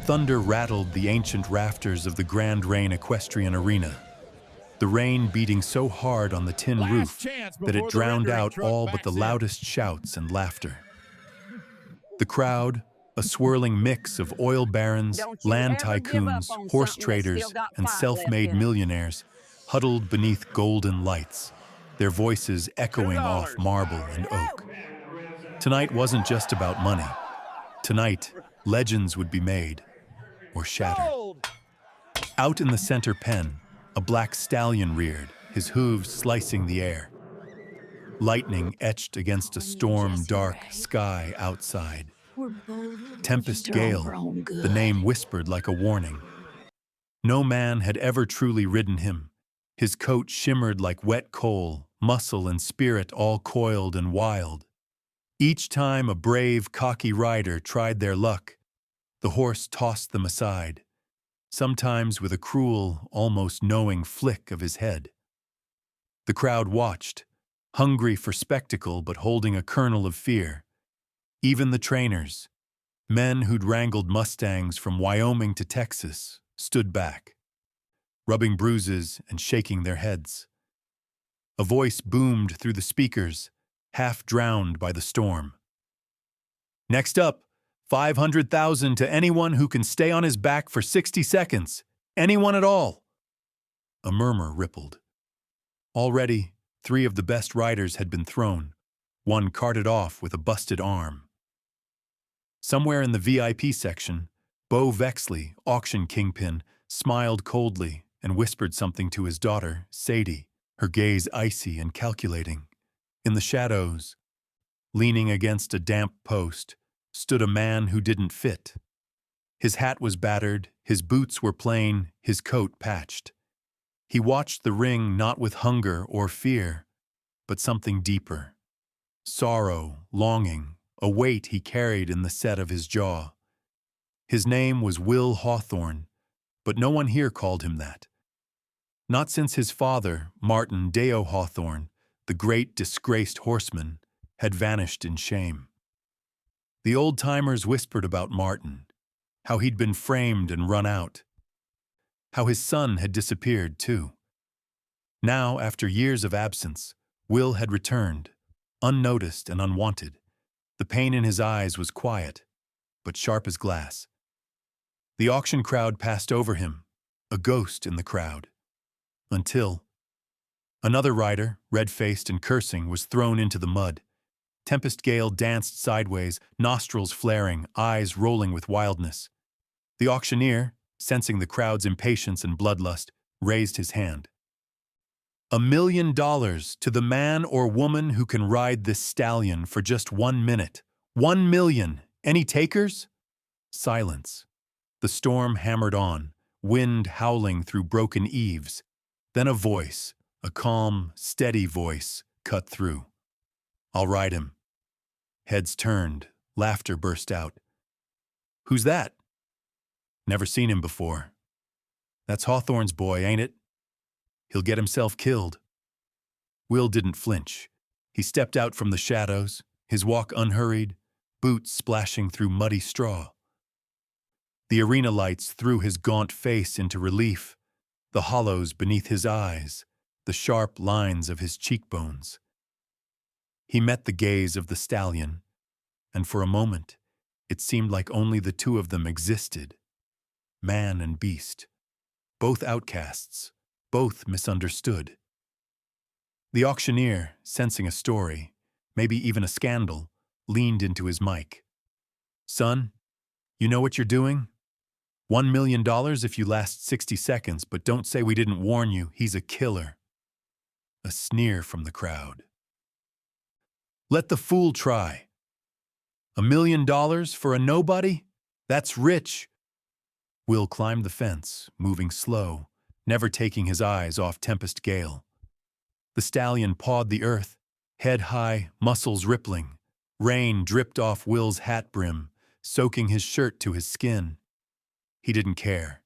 Thunder rattled the ancient rafters of the Grand Rain Equestrian Arena, the rain beating so hard on the tin roof that it drowned out all but the loudest shouts and laughter. The crowd, a swirling mix of oil barons, land tycoons, horse traders, and self-made millionaires, huddled beneath golden lights, their voices echoing off marble and oak. Tonight wasn't just about money. Tonight, legends would be made, or shattered. Out in the center pen, a black stallion reared, his hooves slicing the air. Lightning etched against a storm-dark sky outside. Tempest Gale, the name whispered like a warning. No man had ever truly ridden him. His coat shimmered like wet coal, muscle and spirit all coiled and wild. Each time a brave, cocky rider tried their luck, the horse tossed them aside, sometimes with a cruel, almost knowing flick of his head. The crowd watched, hungry for spectacle but holding a kernel of fear. Even the trainers, men who'd wrangled Mustangs from Wyoming to Texas, stood back, rubbing bruises and shaking their heads. A voice boomed through the speakers, half drowned by the storm. Next up, 500,000 to anyone who can stay on his back for 60 seconds. Anyone at all. A murmur rippled. Already, 3 of the best riders had been thrown, one carted off with a busted arm. Somewhere in the VIP section, Bo Vexley, auction kingpin, smiled coldly and whispered something to his daughter, Sadie, her gaze icy and calculating. In the shadows, leaning against a damp post, stood a man who didn't fit. His hat was battered, his boots were plain, his coat patched. He watched the ring not with hunger or fear, but something deeper. Sorrow, longing, a weight he carried in the set of his jaw. His name was Will Hawthorne, but no one here called him that. Not since his father, Martin Deo Hawthorne, the great disgraced horseman, had vanished in shame. The old-timers whispered about Martin, how he'd been framed and run out, how his son had disappeared too. Now, after years of absence, Will had returned, unnoticed and unwanted. The pain in his eyes was quiet, but sharp as glass. The auction crowd passed over him, a ghost in the crowd, until another rider, red-faced and cursing, was thrown into the mud. Tempest Gale danced sideways, nostrils flaring, eyes rolling with wildness. The auctioneer, sensing the crowd's impatience and bloodlust, raised his hand. $1 million to the man or woman who can ride this stallion for just 1 minute. 1 million. Any takers? Silence. The storm hammered on, wind howling through broken eaves. Then a voice, a calm, steady voice, cut through. I'll ride him. Heads turned, laughter burst out. Who's that? Never seen him before. That's Hawthorne's boy, ain't it? He'll get himself killed. Will didn't flinch. He stepped out from the shadows, his walk unhurried, boots splashing through muddy straw. The arena lights threw his gaunt face into relief, the hollows beneath his eyes, the sharp lines of his cheekbones. He met the gaze of the stallion, and for a moment, it seemed like only the two of them existed. Man and beast, both outcasts, both misunderstood. The auctioneer, sensing a story, maybe even a scandal, leaned into his mic. Son, you know what you're doing? $1 million if you last 60 seconds, but don't say we didn't warn you, he's a killer. A sneer from the crowd. Let the fool try. $1 million for a nobody? That's rich. Will climbed the fence, moving slow, never taking his eyes off Tempest Gale. The stallion pawed the earth, head high, muscles rippling. Rain dripped off Will's hat brim, soaking his shirt to his skin. He didn't care.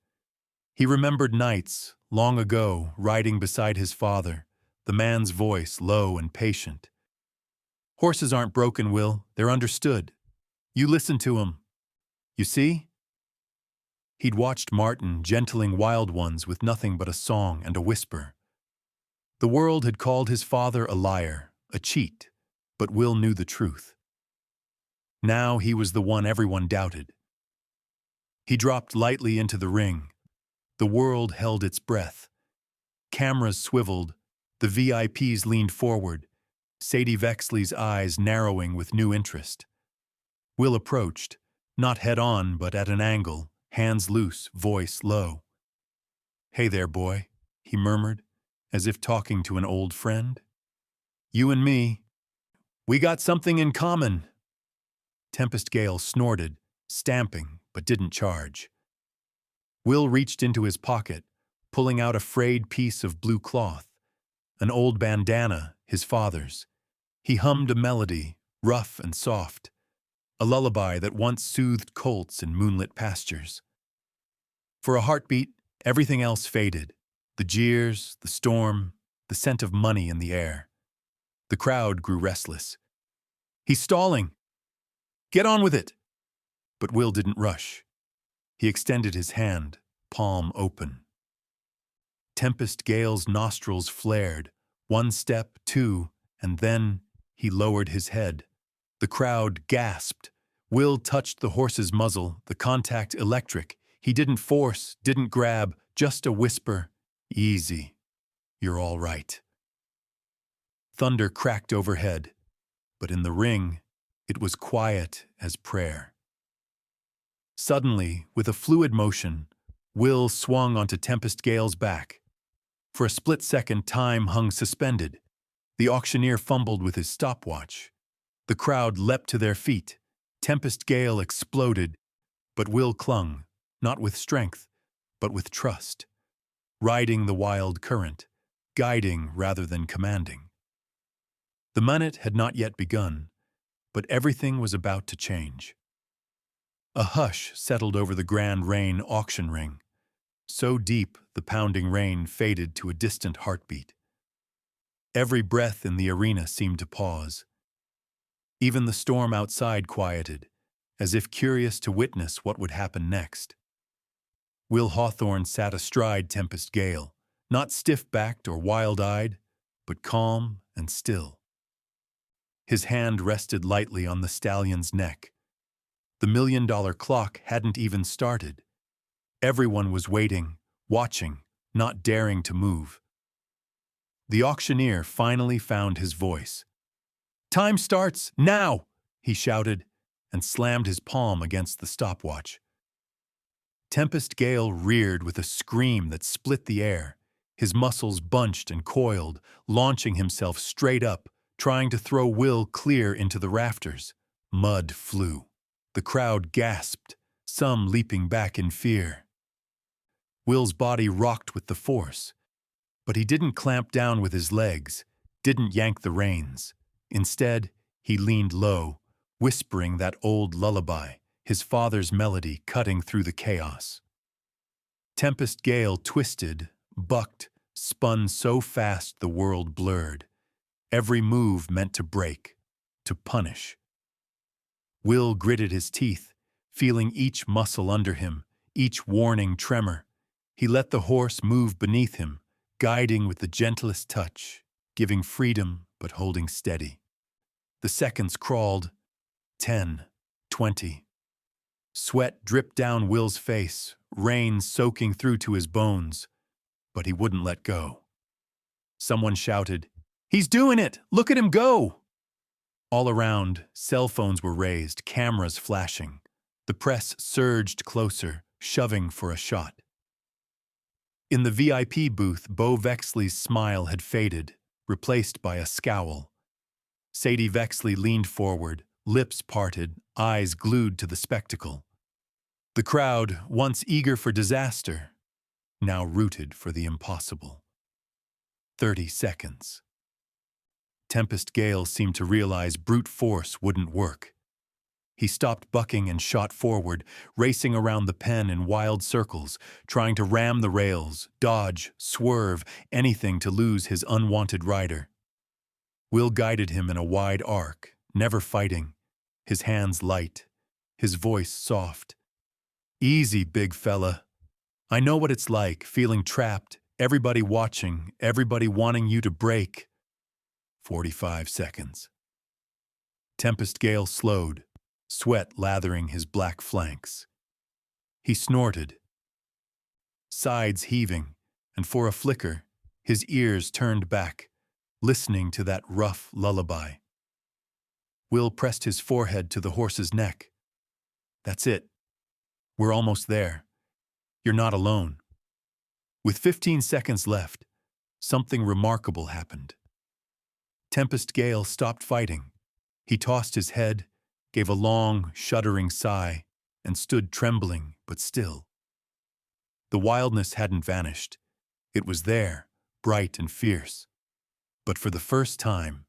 He remembered nights, long ago, riding beside his father, the man's voice low and patient. Horses aren't broken, Will. They're understood. You listen to 'em. You see? He'd watched Martin gentling wild ones with nothing but a song and a whisper. The world had called his father a liar, a cheat, but Will knew the truth. Now he was the one everyone doubted. He dropped lightly into the ring. The world held its breath. Cameras swiveled. The VIPs leaned forward, Sadie Vexley's eyes narrowing with new interest. Will approached, not head-on but at an angle, hands loose, voice low. "Hey there, boy," he murmured, as if talking to an old friend. "You and me, we got something in common." Tempest Gale snorted, stamping, but didn't charge. Will reached into his pocket, pulling out a frayed piece of blue cloth, an old bandana, his father's. He hummed a melody, rough and soft, a lullaby that once soothed colts in moonlit pastures. For a heartbeat, everything else faded. The jeers, the storm, the scent of money in the air. The crowd grew restless. "He's stalling! Get on with it!" But Will didn't rush. He extended his hand, palm open. Tempest Gale's nostrils flared, one step, two, and then he lowered his head. The crowd gasped. Will touched the horse's muzzle, the contact electric. He didn't force, didn't grab, just a whisper, "Easy. You're all right." Thunder cracked overhead, but in the ring, it was quiet as prayer. Suddenly, with a fluid motion, Will swung onto Tempest Gale's back. For a split second, time hung suspended. The auctioneer fumbled with his stopwatch. The crowd leapt to their feet. Tempest Gale exploded, but Will clung, not with strength, but with trust, riding the wild current, guiding rather than commanding. The minute had not yet begun, but everything was about to change. A hush settled over the Grand Rain auction ring. So deep, the pounding rain faded to a distant heartbeat. Every breath in the arena seemed to pause. Even the storm outside quieted, as if curious to witness what would happen next. Will Hawthorne sat astride Tempest Gale, not stiff-backed or wild-eyed, but calm and still. His hand rested lightly on the stallion's neck. The million-dollar clock hadn't even started. Everyone was waiting, watching, not daring to move. The auctioneer finally found his voice. "Time starts now!" he shouted, and slammed his palm against the stopwatch. Tempest Gale reared with a scream that split the air. His muscles bunched and coiled, launching himself straight up, trying to throw Will clear into the rafters. Mud flew. The crowd gasped, some leaping back in fear. Will's body rocked with the force, but he didn't clamp down with his legs, didn't yank the reins. Instead, he leaned low, whispering that old lullaby, his father's melody cutting through the chaos. Tempest Gale twisted, bucked, spun so fast the world blurred. Every move meant to break, to punish. Will gritted his teeth, feeling each muscle under him, each warning tremor. He let the horse move beneath him, guiding with the gentlest touch, giving freedom but holding steady. The seconds crawled. 10, 20. Sweat dripped down Will's face, rain soaking through to his bones, but he wouldn't let go. Someone shouted, "He's doing it! Look at him go!" All around, cell phones were raised, cameras flashing. The press surged closer, shoving for a shot. In the VIP booth, Bo Vexley's smile had faded, replaced by a scowl. Sadie Vexley leaned forward, lips parted, eyes glued to the spectacle. The crowd, once eager for disaster, now rooted for the impossible. 30 seconds. Tempest Gale seemed to realize brute force wouldn't work. He stopped bucking and shot forward, racing around the pen in wild circles, trying to ram the rails, dodge, swerve, anything to lose his unwanted rider. Will guided him in a wide arc, never fighting, his hands light, his voice soft. Easy, big fella. I know what it's like, feeling trapped, everybody watching, everybody wanting you to break. 45 seconds. Tempest Gale slowed, sweat lathering his black flanks. He snorted, sides heaving, and for a flicker, his ears turned back, listening to that rough lullaby. Will pressed his forehead to the horse's neck. That's it. We're almost there. You're not alone. With 15 seconds left, something remarkable happened. Tempest Gale stopped fighting. He tossed his head, gave a long, shuddering sigh, and stood trembling but still. The wildness hadn't vanished. It was there, bright and fierce. But for the first time,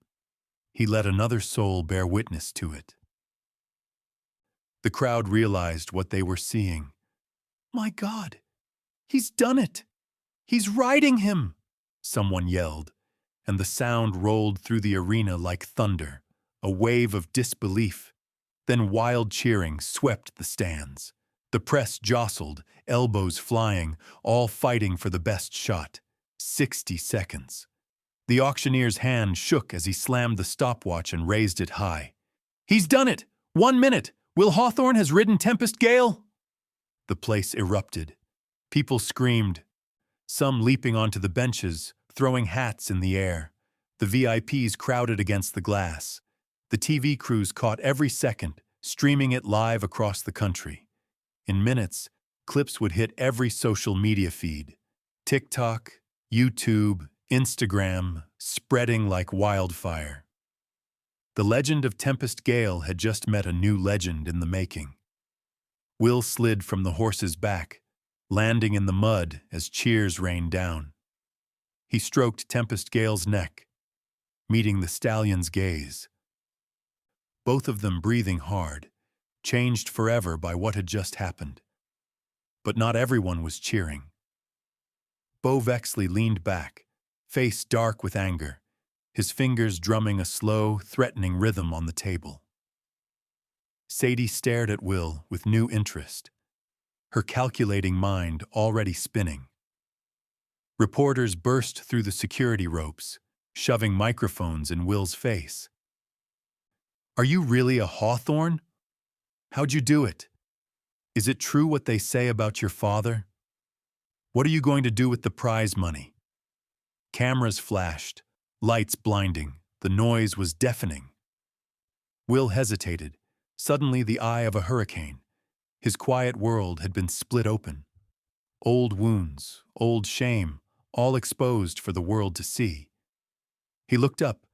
he let another soul bear witness to it. The crowd realized what they were seeing. "My God, he's done it! He's riding him!" someone yelled, and the sound rolled through the arena like thunder, a wave of disbelief. Then wild cheering swept the stands. The press jostled, elbows flying, all fighting for the best shot. 60 seconds. The auctioneer's hand shook as he slammed the stopwatch and raised it high. "He's done it! 1 minute! Will Hawthorne has ridden Tempest Gale!" The place erupted. People screamed, some leaping onto the benches, throwing hats in the air. The VIPs crowded against the glass. The TV crews caught every second, streaming it live across the country. In minutes, clips would hit every social media feed. TikTok, YouTube, Instagram, spreading like wildfire. The legend of Tempest Gale had just met a new legend in the making. Will slid from the horse's back, landing in the mud as cheers rained down. He stroked Tempest Gale's neck, meeting the stallion's gaze. Both of them breathing hard, changed forever by what had just happened. But not everyone was cheering. Bo Vexley leaned back, face dark with anger, his fingers drumming a slow, threatening rhythm on the table. Sadie stared at Will with new interest, her calculating mind already spinning. Reporters burst through the security ropes, shoving microphones in Will's face. "Are you really a Hawthorne? How'd you do it? Is it true what they say about your father? What are you going to do with the prize money?" Cameras flashed, lights blinding, the noise was deafening. Will hesitated, suddenly the eye of a hurricane. His quiet world had been split open. Old wounds, old shame, all exposed for the world to see. He looked up,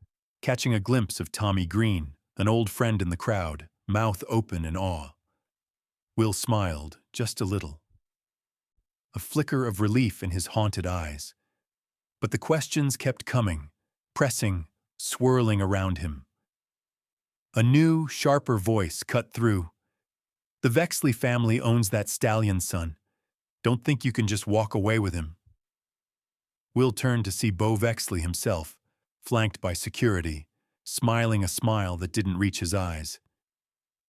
catching a glimpse of Tommy Green, an old friend in the crowd, mouth open in awe. Will smiled, just a little. A flicker of relief in his haunted eyes. But the questions kept coming, pressing, swirling around him. A new, sharper voice cut through. "The Vexley family owns that stallion, son. Don't think you can just walk away with him." Will turned to see Bo Vexley himself, flanked by security, smiling a smile that didn't reach his eyes.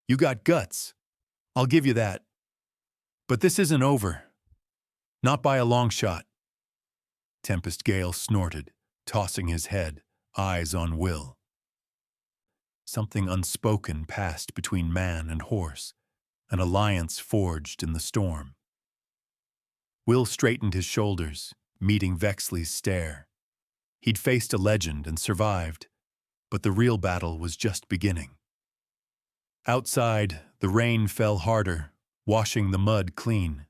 "You got guts. I'll give you that. But this isn't over. Not by a long shot." Tempest Gale snorted, tossing his head, eyes on Will. Something unspoken passed between man and horse, an alliance forged in the storm. Will straightened his shoulders, meeting Vexley's stare. He'd faced a legend and survived, but the real battle was just beginning. Outside, the rain fell harder, washing the mud clean.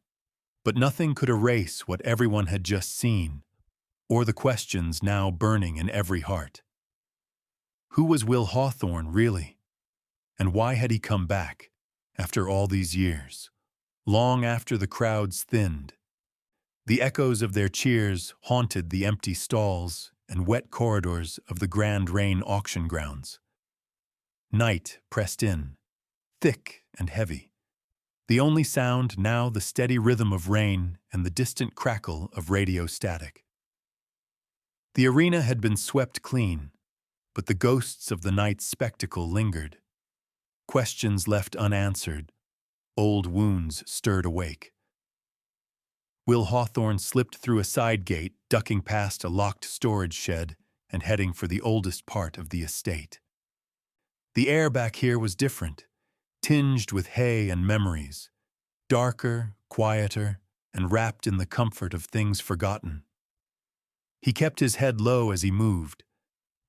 But nothing could erase what everyone had just seen, or the questions now burning in every heart. Who was Will Hawthorne, really? And why had he come back, after all these years, long after the crowds thinned? The echoes of their cheers haunted the empty stalls and wet corridors of the Grand Rain auction grounds. Night pressed in, thick and heavy. The only sound now the steady rhythm of rain and the distant crackle of radio static. The arena had been swept clean, but the ghosts of the night's spectacle lingered. Questions left unanswered, Old wounds stirred awake. Will Hawthorne slipped through a side gate, ducking past a locked storage shed and heading for the oldest part of the estate. The air back here was different, tinged with hay and memories, darker, quieter, and wrapped in the comfort of things forgotten. He kept his head low as he moved,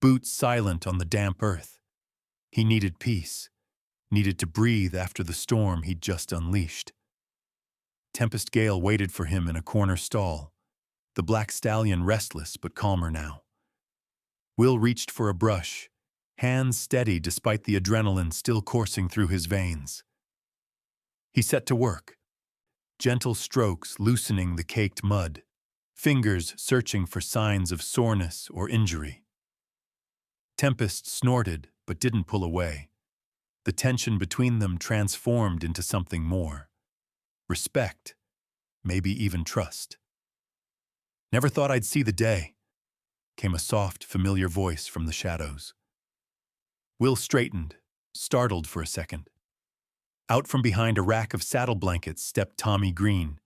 boots silent on the damp earth. He needed peace, needed to breathe after the storm he'd just unleashed. Tempest Gale waited for him in a corner stall, the black stallion restless but calmer now. Will reached for a brush, hands steady despite the adrenaline still coursing through his veins. He set to work, gentle strokes loosening the caked mud, fingers searching for signs of soreness or injury. Tempest snorted but didn't pull away. The tension between them transformed into something more. Respect, maybe even trust. "Never thought I'd see the day," came a soft, familiar voice from the shadows. Will straightened, startled for a second. Out from behind a rack of saddle blankets stepped Tommy Green,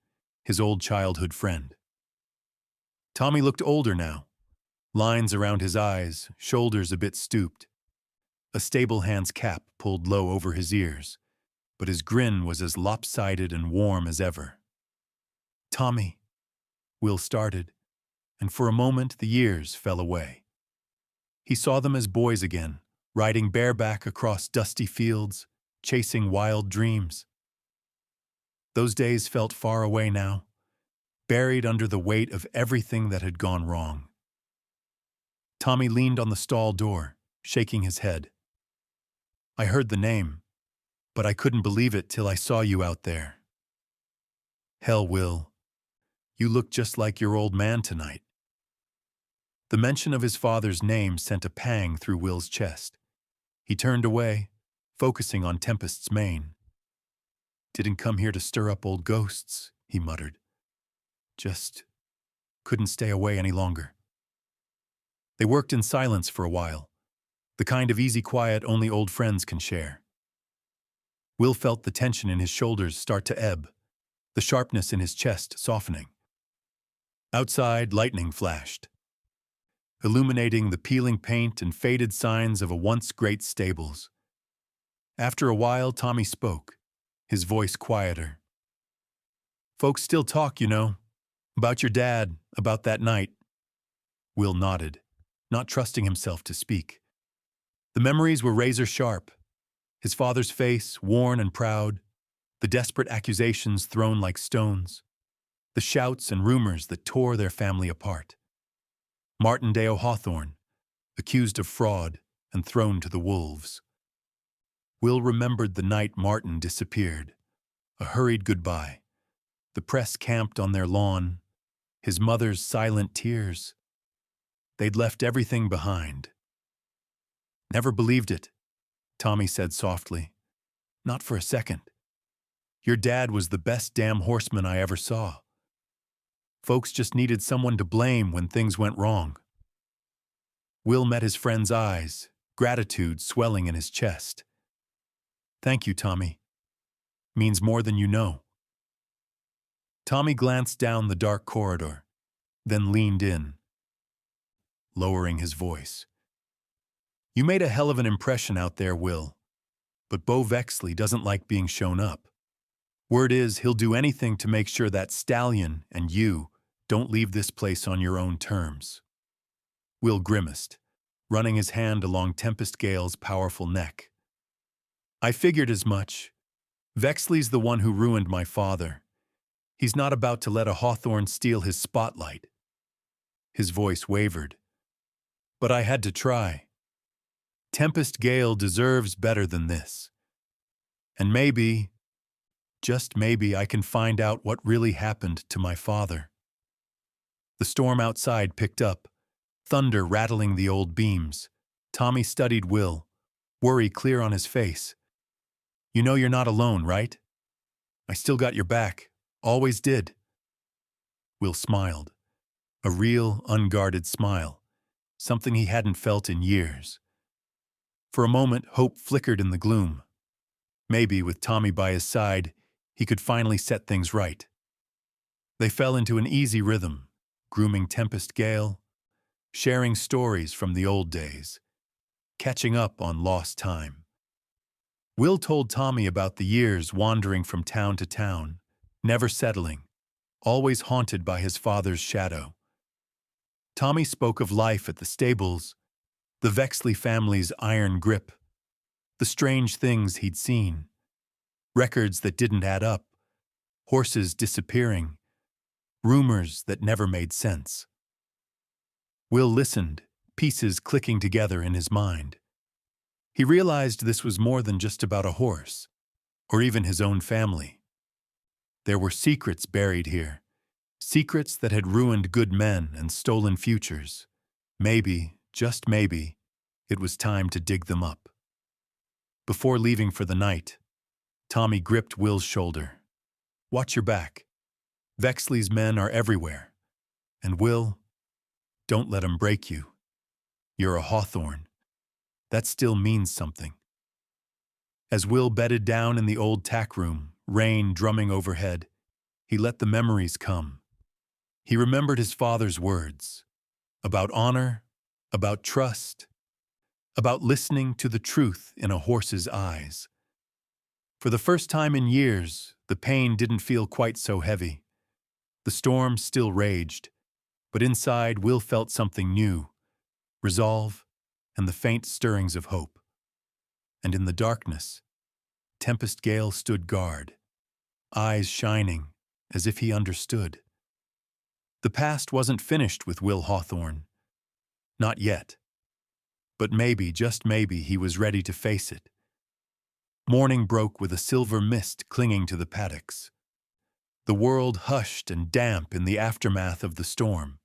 his old childhood friend. Tommy looked older now, lines around his eyes, shoulders a bit stooped. A stable hand's cap pulled low over his ears, but his grin was as lopsided and warm as ever. "Tommy," Will started, and for a moment the years fell away. He saw them as boys again, riding bareback across dusty fields, chasing wild dreams. Those days felt far away now, buried under the weight of everything that had gone wrong. Tommy leaned on the stall door, shaking his head. "I heard the name, but I couldn't believe it till I saw you out there." "Hell, Will, you look just like your old man tonight." The mention of his father's name sent a pang through Will's chest. He turned away, focusing on Tempest's mane. "Didn't come here to stir up old ghosts," he muttered. "Just couldn't stay away any longer." They worked in silence for a while, the kind of easy quiet only old friends can share. Will felt the tension in his shoulders start to ebb, the sharpness in his chest softening. Outside, lightning flashed, illuminating the peeling paint and faded signs of a once great stables. After a while, Tommy spoke, his voice quieter. "Folks still talk, you know, about your dad, about that night." Will nodded, not trusting himself to speak. The memories were razor sharp. His father's face, worn and proud, the desperate accusations thrown like stones, the shouts and rumors that tore their family apart. Martindale Hawthorne, accused of fraud and thrown to the wolves. Will remembered the night Martin disappeared, a hurried goodbye, the press camped on their lawn, his mother's silent tears. They'd left everything behind. "Never believed it," Tommy said softly. "Not for a second. Your dad was the best damn horseman I ever saw. Folks just needed someone to blame when things went wrong." Will met his friend's eyes, gratitude swelling in his chest. "Thank you, Tommy. Means more than you know." Tommy glanced down the dark corridor, then leaned in, lowering his voice. "You made a hell of an impression out there, Will, but Bo Vexley doesn't like being shown up. Word is he'll do anything to make sure that stallion and you don't leave this place on your own terms." Will grimaced, running his hand along Tempest Gale's powerful neck. "I figured as much. Vexley's the one who ruined my father. He's not about to let a Hawthorne steal his spotlight." His voice wavered. "But I had to try. Tempest Gale deserves better than this. And maybe, just maybe, I can find out what really happened to my father." The storm outside picked up, thunder rattling the old beams. Tommy studied Will, worry clear on his face. "You know you're not alone, right? I still got your back. Always did." Will smiled, a real, unguarded smile, something he hadn't felt in years. For a moment, hope flickered in the gloom. Maybe, with Tommy by his side, he could finally set things right. They fell into an easy rhythm, grooming Tempest Gale, sharing stories from the old days, catching up on lost time. Will told Tommy about the years wandering from town to town, never settling, always haunted by his father's shadow. Tommy spoke of life at the stables, the Vexley family's iron grip, the strange things he'd seen, records that didn't add up, horses disappearing, rumors that never made sense. Will listened, pieces clicking together in his mind. He realized this was more than just about a horse, or even his own family. There were secrets buried here, secrets that had ruined good men and stolen futures. Maybe, just maybe, it was time to dig them up. Before leaving for the night, Tommy gripped Will's shoulder. "Watch your back. Vexley's men are everywhere. And Will, don't let 'em break you. You're a Hawthorne. That still means something." As Will bedded down in the old tack room, rain drumming overhead, he let the memories come. He remembered his father's words about honor, about trust, about listening to the truth in a horse's eyes. For the first time in years, the pain didn't feel quite so heavy. The storm still raged, but inside Will felt something new, resolve, and the faint stirrings of hope. And in the darkness, Tempest Gale stood guard, eyes shining as if he understood. The past wasn't finished with Will Hawthorne. Not yet. But maybe, just maybe, he was ready to face it. Morning broke with a silver mist clinging to the paddocks. The world hushed and damp in the aftermath of the storm.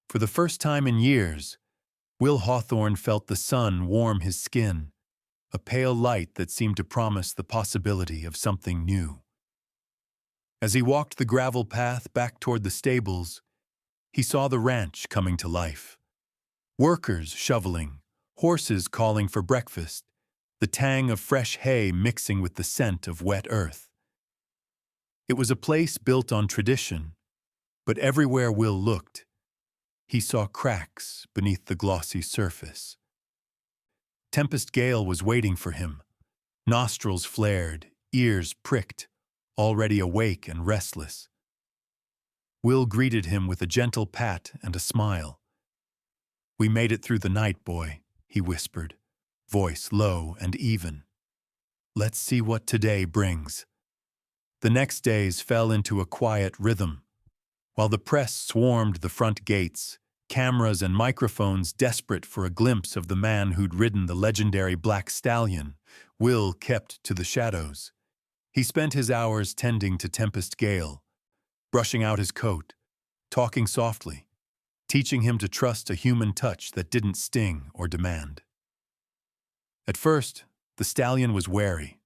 For the first time in years, Will Hawthorne felt the sun warm his skin, a pale light that seemed to promise the possibility of something new. As he walked the gravel path back toward the stables, he saw the ranch coming to life. Workers shoveling, horses calling for breakfast, the tang of fresh hay mixing with the scent of wet earth. It was a place built on tradition, but everywhere Will looked, he saw cracks beneath the glossy surface. Tempest Gale was waiting for him, nostrils flared, ears pricked, already awake and restless. Will greeted him with a gentle pat and a smile. "We made it through the night, boy," he whispered, voice low and even. "Let's see what today brings." The next days fell into a quiet rhythm. While the press swarmed the front gates, cameras and microphones desperate for a glimpse of the man who'd ridden the legendary Black Stallion, Will kept to the shadows. He spent his hours tending to Tempest Gale, brushing out his coat, talking softly, teaching him to trust a human touch that didn't sting or demand. At first, the stallion was wary,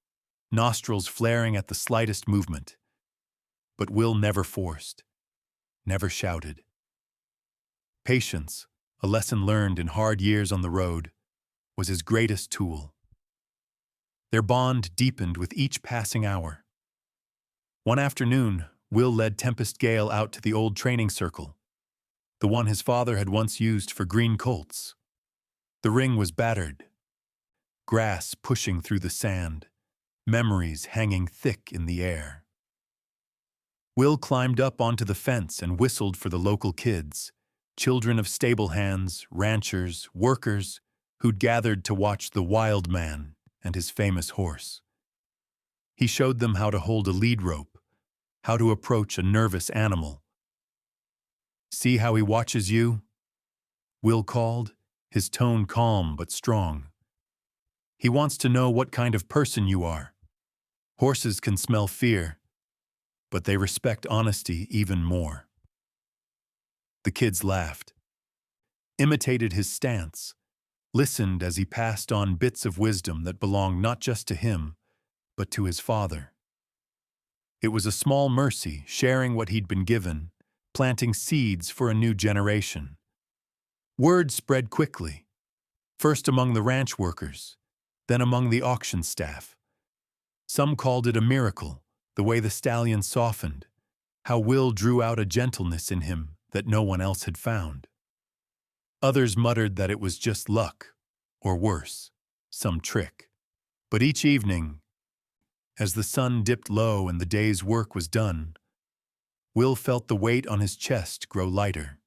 nostrils flaring at the slightest movement. But Will never forced, never shouted. Patience, a lesson learned in hard years on the road, was his greatest tool. Their bond deepened with each passing hour. One afternoon, Will led Tempest Gale out to the old training circle, the one his father had once used for green colts. The ring was battered, grass pushing through the sand, memories hanging thick in the air. Will climbed up onto the fence and whistled for the local kids, children of stable hands, ranchers, workers, who'd gathered to watch the wild man and his famous horse. He showed them how to hold a lead rope, how to approach a nervous animal. "See how he watches you?" Will called, his tone calm but strong. "He wants to know what kind of person you are. Horses can smell fear, but they respect honesty even more." The kids laughed, imitated his stance, listened as he passed on bits of wisdom that belonged not just to him, but to his father. It was a small mercy, sharing what he'd been given, planting seeds for a new generation. Word spread quickly, first among the ranch workers, then among the auction staff. Some called it a miracle, the way the stallion softened, how Will drew out a gentleness in him that no one else had found. Others muttered that it was just luck, or worse, some trick. But each evening, as the sun dipped low and the day's work was done, Will felt the weight on his chest grow lighter.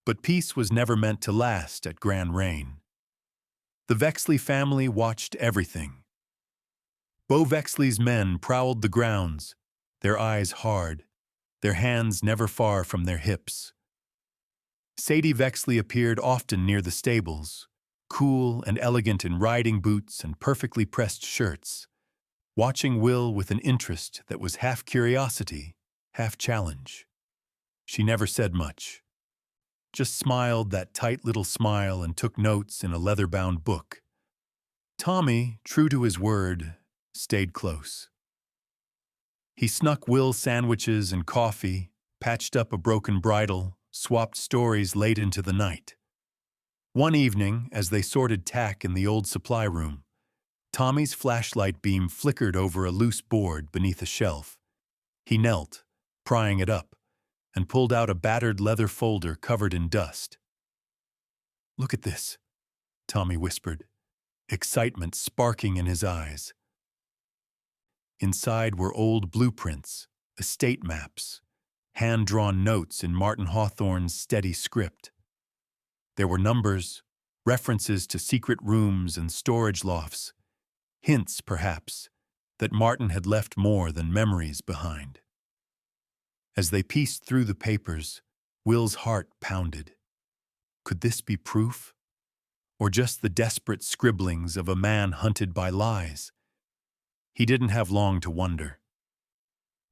But peace was never meant to last at Grand Rain. The Vexley family watched everything. Bo Vexley's men prowled the grounds, their eyes hard, their hands never far from their hips. Sadie Vexley appeared often near the stables, cool and elegant in riding boots and perfectly pressed shirts, watching Will with an interest that was half curiosity, half challenge. She never said much, just smiled that tight little smile and took notes in a leather-bound book. Tommy, true to his word, stayed close. He snuck Will sandwiches and coffee, patched up a broken bridle, swapped stories late into the night. One evening, as they sorted tack in the old supply room, Tommy's flashlight beam flickered over a loose board beneath a shelf. He knelt, prying it up, and pulled out a battered leather folder covered in dust. "Look at this," Tommy whispered, excitement sparking in his eyes. Inside were old blueprints, estate maps, hand-drawn notes in Martin Hawthorne's steady script. There were numbers, references to secret rooms and storage lofts, hints, perhaps, that Martin had left more than memories behind. As they pieced through the papers, Will's heart pounded. Could this be proof? Or just the desperate scribblings of a man hunted by lies? He didn't have long to wonder.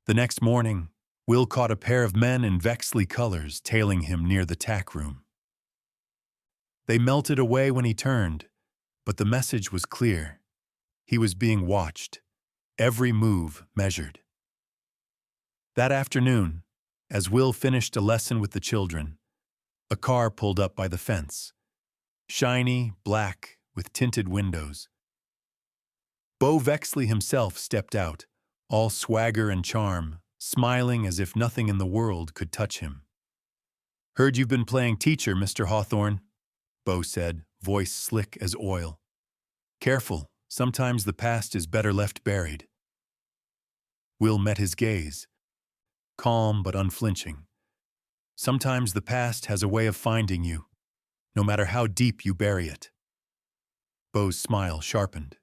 The next morning, Will caught a pair of men in Vexley colors tailing him near the tack room. They melted away when he turned, but the message was clear. He was being watched, every move measured. That afternoon, as Will finished a lesson with the children, a car pulled up by the fence, shiny, black, with tinted windows. Bo Vexley himself stepped out, all swagger and charm, smiling as if nothing in the world could touch him. "Heard you've been playing teacher, Mr. Hawthorne," Bo said, voice slick as oil. "Careful, sometimes the past is better left buried." Will met his gaze, calm but unflinching. "Sometimes the past has a way of finding you, no matter how deep you bury it." Bo's smile sharpened.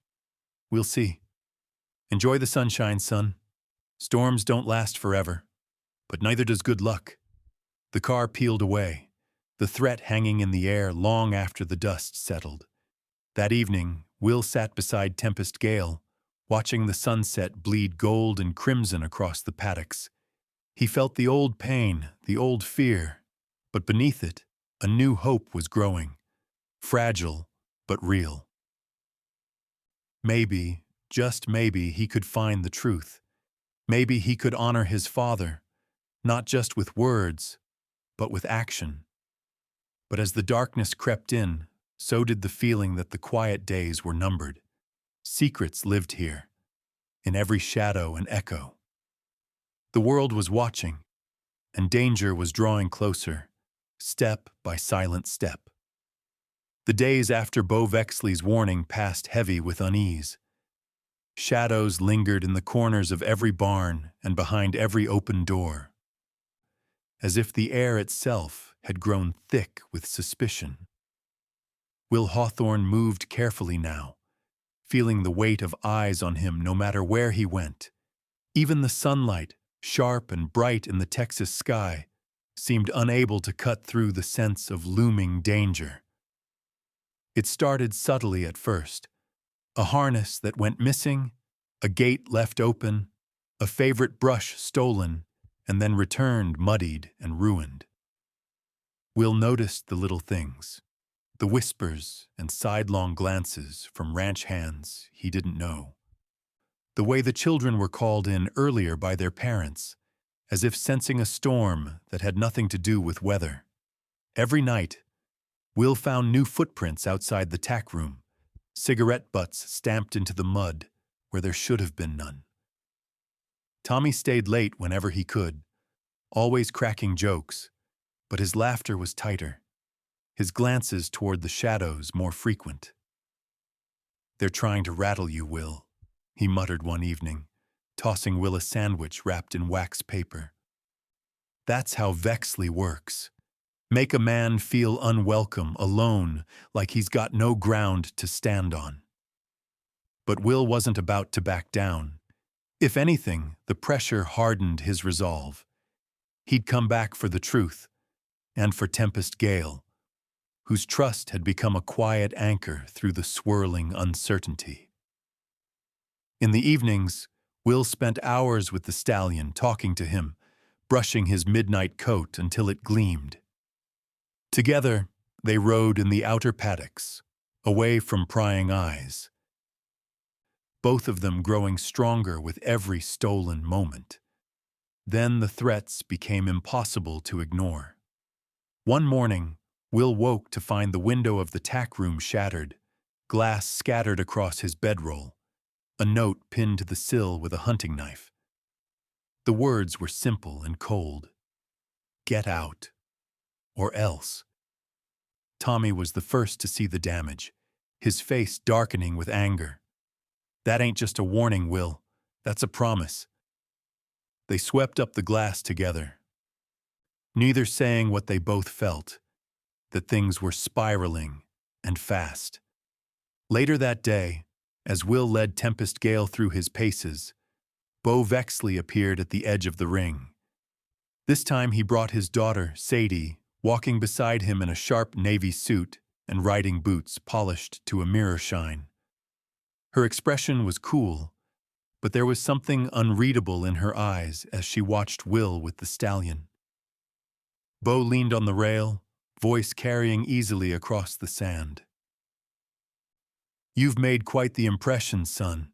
"We'll see. Enjoy the sunshine, son. Storms don't last forever, but neither does good luck." The car peeled away, the threat hanging in the air long after the dust settled. That evening, Will sat beside Tempest Gale, watching the sunset bleed gold and crimson across the paddocks. He felt the old pain, the old fear, but beneath it, a new hope was growing, fragile but real. Maybe, just maybe, he could find the truth. Maybe he could honor his father, not just with words, but with action. But as the darkness crept in, so did the feeling that the quiet days were numbered. Secrets lived here, in every shadow and echo. The world was watching, and danger was drawing closer, step by silent step. The days after Bo Vexley's warning passed heavy with unease. Shadows lingered in the corners of every barn and behind every open door, as if the air itself had grown thick with suspicion. Will Hawthorne moved carefully now, feeling the weight of eyes on him no matter where he went. Even the sunlight, sharp and bright in the Texas sky, seemed unable to cut through the sense of looming danger. It started subtly at first. A harness that went missing, a gate left open, a favorite brush stolen, and then returned muddied and ruined. Will noticed the little things, the whispers and sidelong glances from ranch hands he didn't know. The way the children were called in earlier by their parents, as if sensing a storm that had nothing to do with weather. Every night, Will found new footprints outside the tack room, cigarette butts stamped into the mud where there should have been none. Tommy stayed late whenever he could, always cracking jokes, but his laughter was tighter, his glances toward the shadows more frequent. "They're trying to rattle you, Will," he muttered one evening, tossing Will a sandwich wrapped in wax paper. "That's how Vexley works. Make a man feel unwelcome, alone, like he's got no ground to stand on." But Will wasn't about to back down. If anything, the pressure hardened his resolve. He'd come back for the truth, and for Tempest Gale, whose trust had become a quiet anchor through the swirling uncertainty. In the evenings, Will spent hours with the stallion, talking to him, brushing his midnight coat until it gleamed. Together, they rode in the outer paddocks, away from prying eyes, both of them growing stronger with every stolen moment. Then the threats became impossible to ignore. One morning, Will woke to find the window of the tack room shattered, glass scattered across his bedroll, a note pinned to the sill with a hunting knife. The words were simple and cold. "Get out, or else." Tommy was the first to see the damage, his face darkening with anger. "That ain't just a warning, Will. That's a promise." They swept up the glass together, neither saying what they both felt, that things were spiraling and fast. Later that day, as Will led Tempest Gale through his paces, Beau Vexley appeared at the edge of the ring. This time he brought his daughter, Sadie, walking beside him in a sharp navy suit and riding boots polished to a mirror shine. Her expression was cool, but there was something unreadable in her eyes as she watched Will with the stallion. Beau leaned on the rail, voice carrying easily across the sand. "You've made quite the impression, son.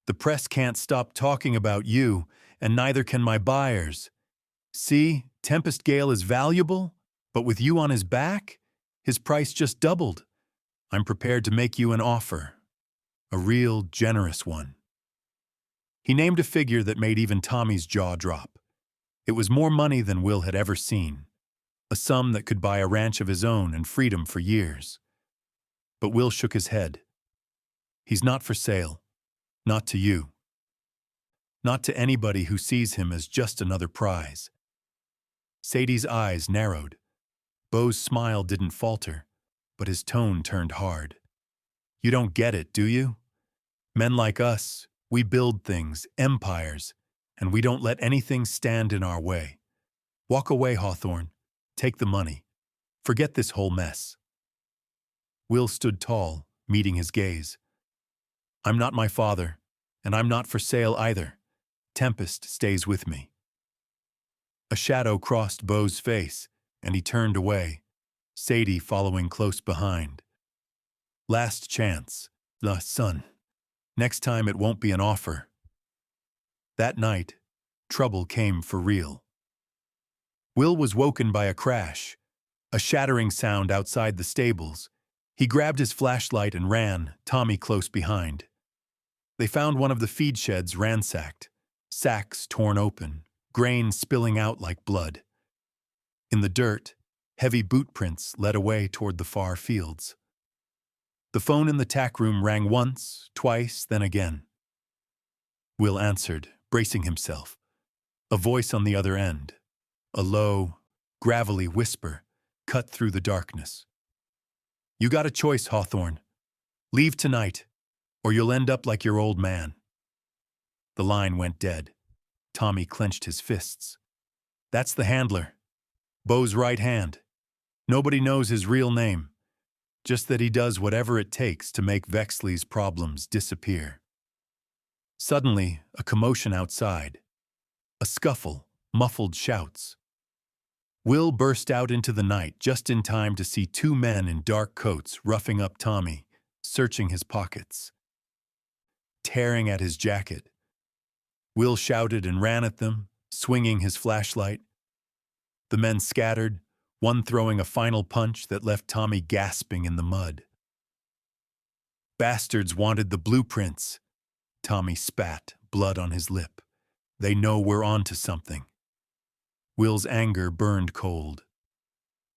The press can't stop talking about you, and neither can my buyers. See, Tempest Gale is valuable, but with you on his back, his price just doubled. I'm prepared to make you an offer, a real generous one." He named a figure that made even Tommy's jaw drop. It was more money than Will had ever seen, a sum that could buy a ranch of his own and freedom for years. But Will shook his head. "He's not for sale. Not to you. Not to anybody who sees him as just another prize." Sadie's eyes narrowed. Beau's smile didn't falter, but his tone turned hard. "You don't get it, do you? Men like us, we build things, empires, and we don't let anything stand in our way. Walk away, Hawthorne. Take the money. Forget this whole mess." Will stood tall, meeting his gaze. "I'm not my father, and I'm not for sale either. Tempest stays with me." A shadow crossed Beau's face, and he turned away, Sadie following close behind. "Last chance, son. Next time it won't be an offer." That night, trouble came for real. Will was woken by a crash, a shattering sound outside the stables. He grabbed his flashlight and ran, Tommy close behind. They found one of the feed sheds ransacked, sacks torn open, grain spilling out like blood. In the dirt, heavy boot prints led away toward the far fields. The phone in the tack room rang once, twice, then again. Will answered, bracing himself. A voice on the other end, a low, gravelly whisper, cut through the darkness. "You got a choice, Hawthorne. Leave tonight, or you'll end up like your old man." The line went dead. Tommy clenched his fists. "That's the handler. Beau's right hand. Nobody knows his real name. Just that he does whatever it takes to make Vexley's problems disappear." Suddenly, a commotion outside. A scuffle, muffled shouts. Will burst out into the night just in time to see two men in dark coats roughing up Tommy, searching his pockets, tearing at his jacket. Will shouted and ran at them, swinging his flashlight. The men scattered, one throwing a final punch that left Tommy gasping in the mud. "Bastards wanted the blueprints," Tommy spat, blood on his lip. They know we're on to something. Will's anger burned cold.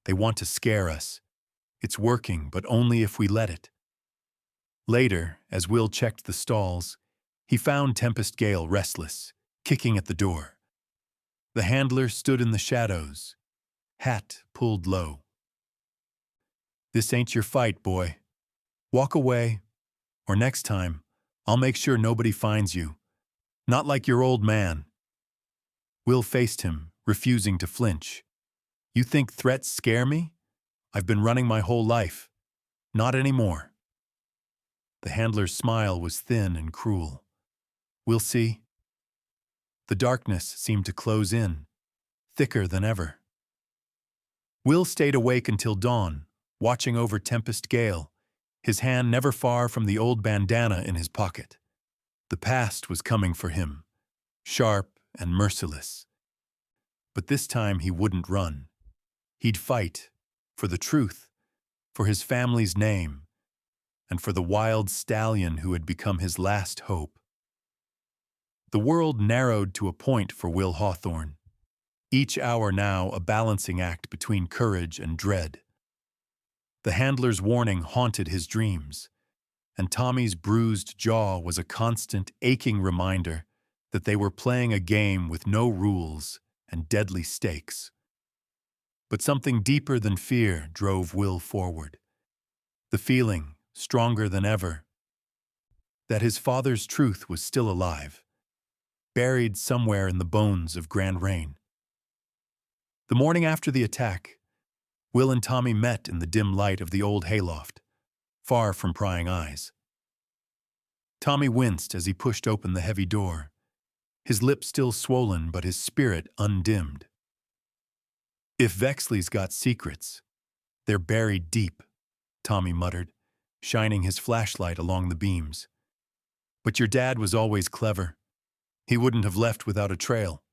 They want to scare us. It's working, but only if we let it. Later, as Will checked the stalls, he found Tempest Gale restless, kicking at the door. The handler stood in the shadows, hat pulled low. "This ain't your fight, boy. Walk away, or next time, I'll make sure nobody finds you. Not like your old man." Will faced him, refusing to flinch. "You think threats scare me? I've been running my whole life. Not anymore." The handler's smile was thin and cruel. "We'll see." The darkness seemed to close in, thicker than ever. Will stayed awake until dawn, watching over Tempest Gale, his hand never far from the old bandana in his pocket. The past was coming for him, sharp and merciless. But this time he wouldn't run. He'd fight, for the truth, for his family's name, and for the wild stallion who had become his last hope. The world narrowed to a point for Will Hawthorne, each hour now a balancing act between courage and dread. The handler's warning haunted his dreams, and Tommy's bruised jaw was a constant, aching reminder that they were playing a game with no rules and deadly stakes. But something deeper than fear drove Will forward. The feeling, stronger than ever, that his father's truth was still alive, buried somewhere in the bones of Grand Rain. The morning after the attack, Will and Tommy met in the dim light of the old hayloft, far from prying eyes. Tommy winced as he pushed open the heavy door, his lips still swollen but his spirit undimmed. "If Vexley's got secrets, they're buried deep," Tommy muttered, shining his flashlight along the beams. "But your dad was always clever. He wouldn't have left without a trail."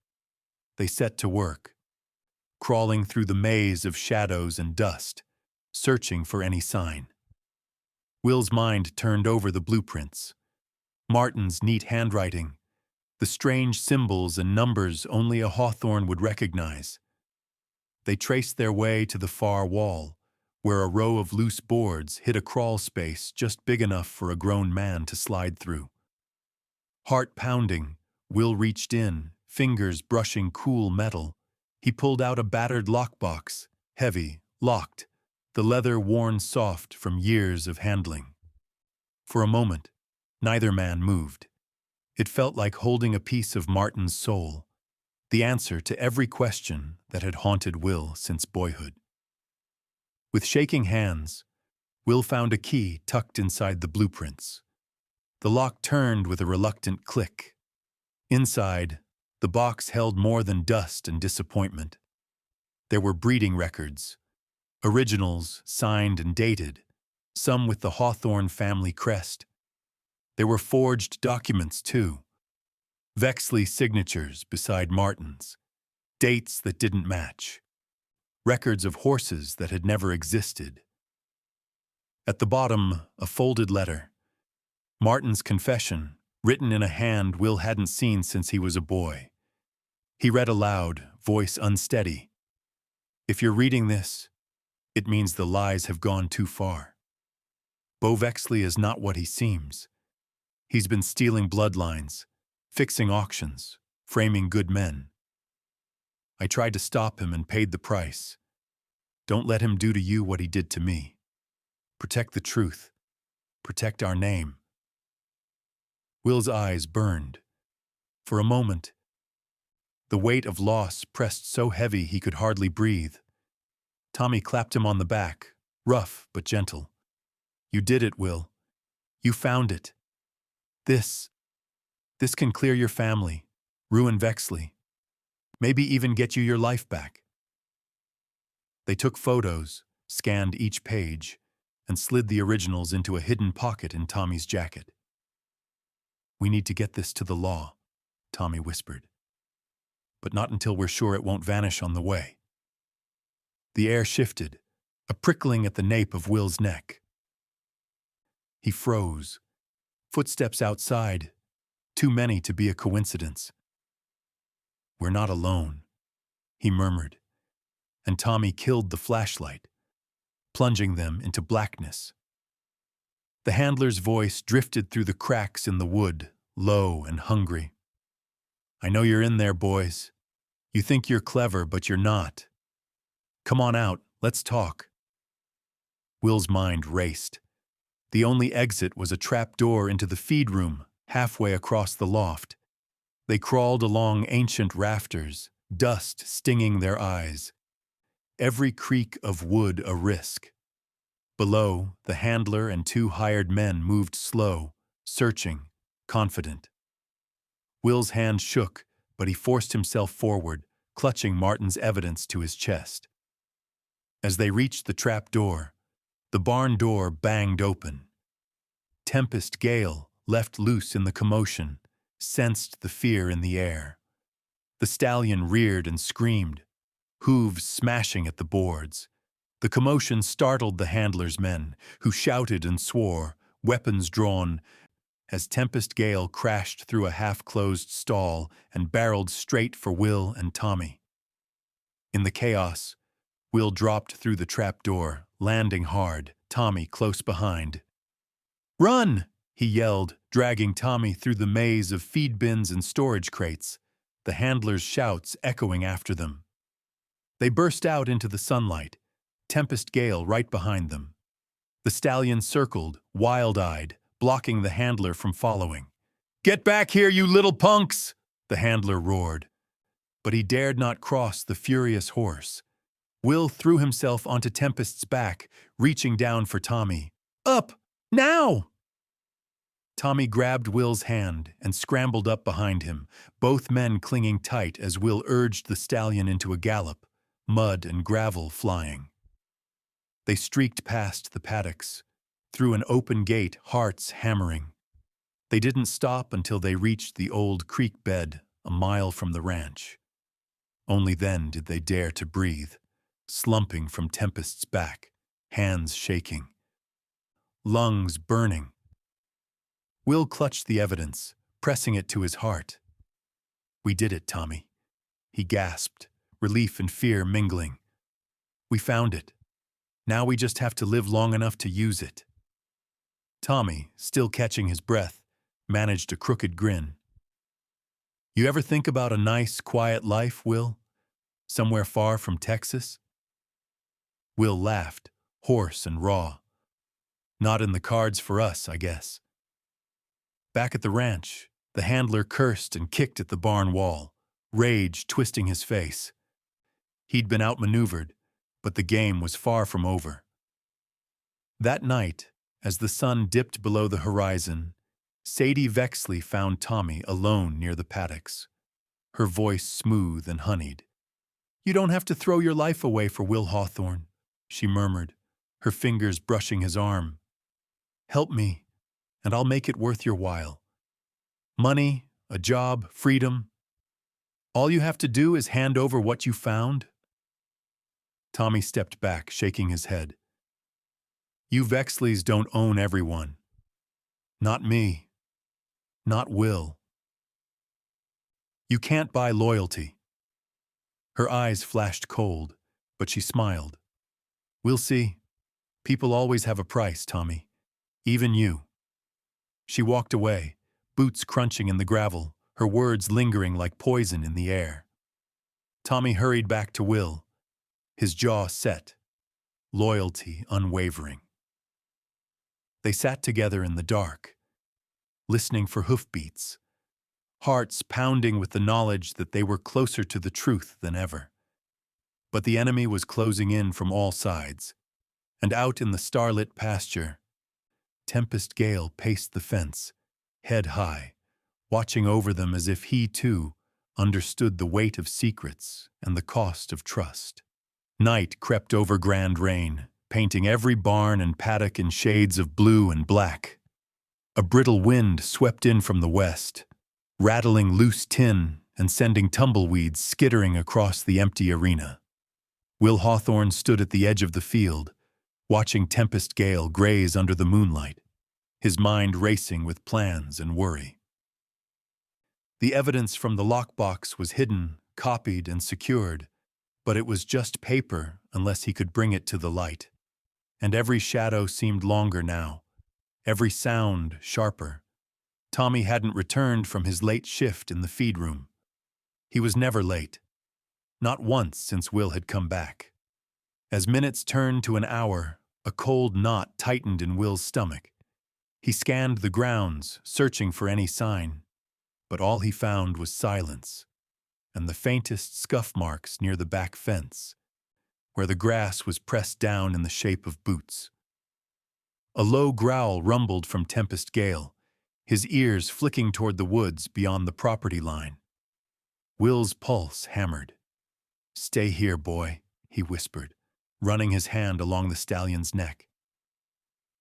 They set to work, crawling through the maze of shadows and dust, searching for any sign. Will's mind turned over the blueprints, Martin's neat handwriting, the strange symbols and numbers only a Hawthorne would recognize. They traced their way to the far wall, where a row of loose boards hid a crawl space just big enough for a grown man to slide through. Heart pounding, Will reached in, fingers brushing cool metal. He pulled out a battered lockbox, heavy, locked, the leather worn soft from years of handling. For a moment, neither man moved. It felt like holding a piece of Martin's soul, the answer to every question that had haunted Will since boyhood. With shaking hands, Will found a key tucked inside the blueprints. The lock turned with a reluctant click. Inside, the box held more than dust and disappointment. There were breeding records, originals signed and dated, some with the Hawthorne family crest. There were forged documents, too. Vexley signatures beside Martin's, dates that didn't match, records of horses that had never existed. At the bottom, a folded letter, Martin's confession, written in a hand Will hadn't seen since he was a boy. He read aloud, voice unsteady. "If you're reading this, it means the lies have gone too far. Bo Vexley is not what he seems. He's been stealing bloodlines, fixing auctions, framing good men. I tried to stop him and paid the price. Don't let him do to you what he did to me. Protect the truth. Protect our name." Will's eyes burned. For a moment, the weight of loss pressed so heavy he could hardly breathe. Tommy clapped him on the back, rough but gentle. "You did it, Will. You found it. This can clear your family, ruin Vexley, maybe even get you your life back." They took photos, scanned each page, and slid the originals into a hidden pocket in Tommy's jacket. "We need to get this to the law," Tommy whispered. "But not until we're sure it won't vanish on the way." The air shifted, a prickling at the nape of Will's neck. He froze. Footsteps outside, too many to be a coincidence. "We're not alone," he murmured, and Tommy killed the flashlight, plunging them into blackness. The handler's voice drifted through the cracks in the wood, low and hungry. "I know you're in there, boys. You think you're clever, but you're not. Come on out, let's talk." Will's mind raced. The only exit was a trap door into the feed room, halfway across the loft. They crawled along ancient rafters, dust stinging their eyes. Every creak of wood a risk. Below, the handler and 2 hired men moved slow, searching, confident. Will's hand shook, but he forced himself forward, clutching Martin's evidence to his chest. As they reached the trap door, the barn door banged open. Tempest Gale, left loose in the commotion, sensed the fear in the air. The stallion reared and screamed, hooves smashing at the boards. The commotion startled the handler's men, who shouted and swore, weapons drawn, as Tempest Gale crashed through a half-closed stall and barreled straight for Will and Tommy. In the chaos, Will dropped through the trap door, landing hard, Tommy close behind. "Run!" he yelled, dragging Tommy through the maze of feed bins and storage crates, the handler's shouts echoing after them. They burst out into the sunlight, Tempest Gale right behind them. The stallion circled, wild-eyed, blocking the handler from following. "Get back here, you little punks!" the handler roared. But he dared not cross the furious horse. Will threw himself onto Tempest's back, reaching down for Tommy. "Up! Now!" Tommy grabbed Will's hand and scrambled up behind him, both men clinging tight as Will urged the stallion into a gallop, mud and gravel flying. They streaked past the paddocks, through an open gate, hearts hammering. They didn't stop until they reached the old creek bed, a mile from the ranch. Only then did they dare to breathe, slumping from Tempest's back, hands shaking, lungs burning. Will clutched the evidence, pressing it to his heart. "We did it, Tommy," he gasped, relief and fear mingling. "We found it. Now we just have to live long enough to use it." Tommy, still catching his breath, managed a crooked grin. "You ever think about a nice, quiet life, Will? Somewhere far from Texas?" Will laughed, hoarse and raw. "Not in the cards for us, I guess." Back at the ranch, the handler cursed and kicked at the barn wall, rage twisting his face. He'd been outmaneuvered, but the game was far from over. That night, as the sun dipped below the horizon, Sadie Vexley found Tommy alone near the paddocks, her voice smooth and honeyed. "You don't have to throw your life away for Will Hawthorne," she murmured, her fingers brushing his arm. "Help me, and I'll make it worth your while. Money, a job, freedom. All you have to do is hand over what you found." Tommy stepped back, shaking his head. "You Vexleys don't own everyone. Not me. Not Will. You can't buy loyalty." Her eyes flashed cold, but she smiled. "We'll see. People always have a price, Tommy. Even you." She walked away, boots crunching in the gravel, her words lingering like poison in the air. Tommy hurried back to Will, his jaw set, loyalty unwavering. They sat together in the dark, listening for hoofbeats, hearts pounding with the knowledge that they were closer to the truth than ever. But the enemy was closing in from all sides, and out in the starlit pasture, Tempest Gale paced the fence, head high, watching over them as if he, too, understood the weight of secrets and the cost of trust. Night crept over Grand Rain, painting every barn and paddock in shades of blue and black. A brittle wind swept in from the west, rattling loose tin and sending tumbleweeds skittering across the empty arena. Will Hawthorne stood at the edge of the field, watching Tempest Gale graze under the moonlight, his mind racing with plans and worry. The evidence from the lockbox was hidden copied and secured, but it was just paper unless he could bring it to the light. And every shadow seemed longer now, every sound sharper. Tommy hadn't returned from his late shift in the feed room. He was never late. Not once since Will had come back. As minutes turned to an hour, a cold knot tightened in Will's stomach. He scanned the grounds, searching for any sign, but all he found was silence and the faintest scuff marks near the back fence, where the grass was pressed down in the shape of boots. A low growl rumbled from Tempest Gale, his ears flicking toward the woods beyond the property line. Will's pulse hammered. "Stay here, boy," he whispered, running his hand along the stallion's neck.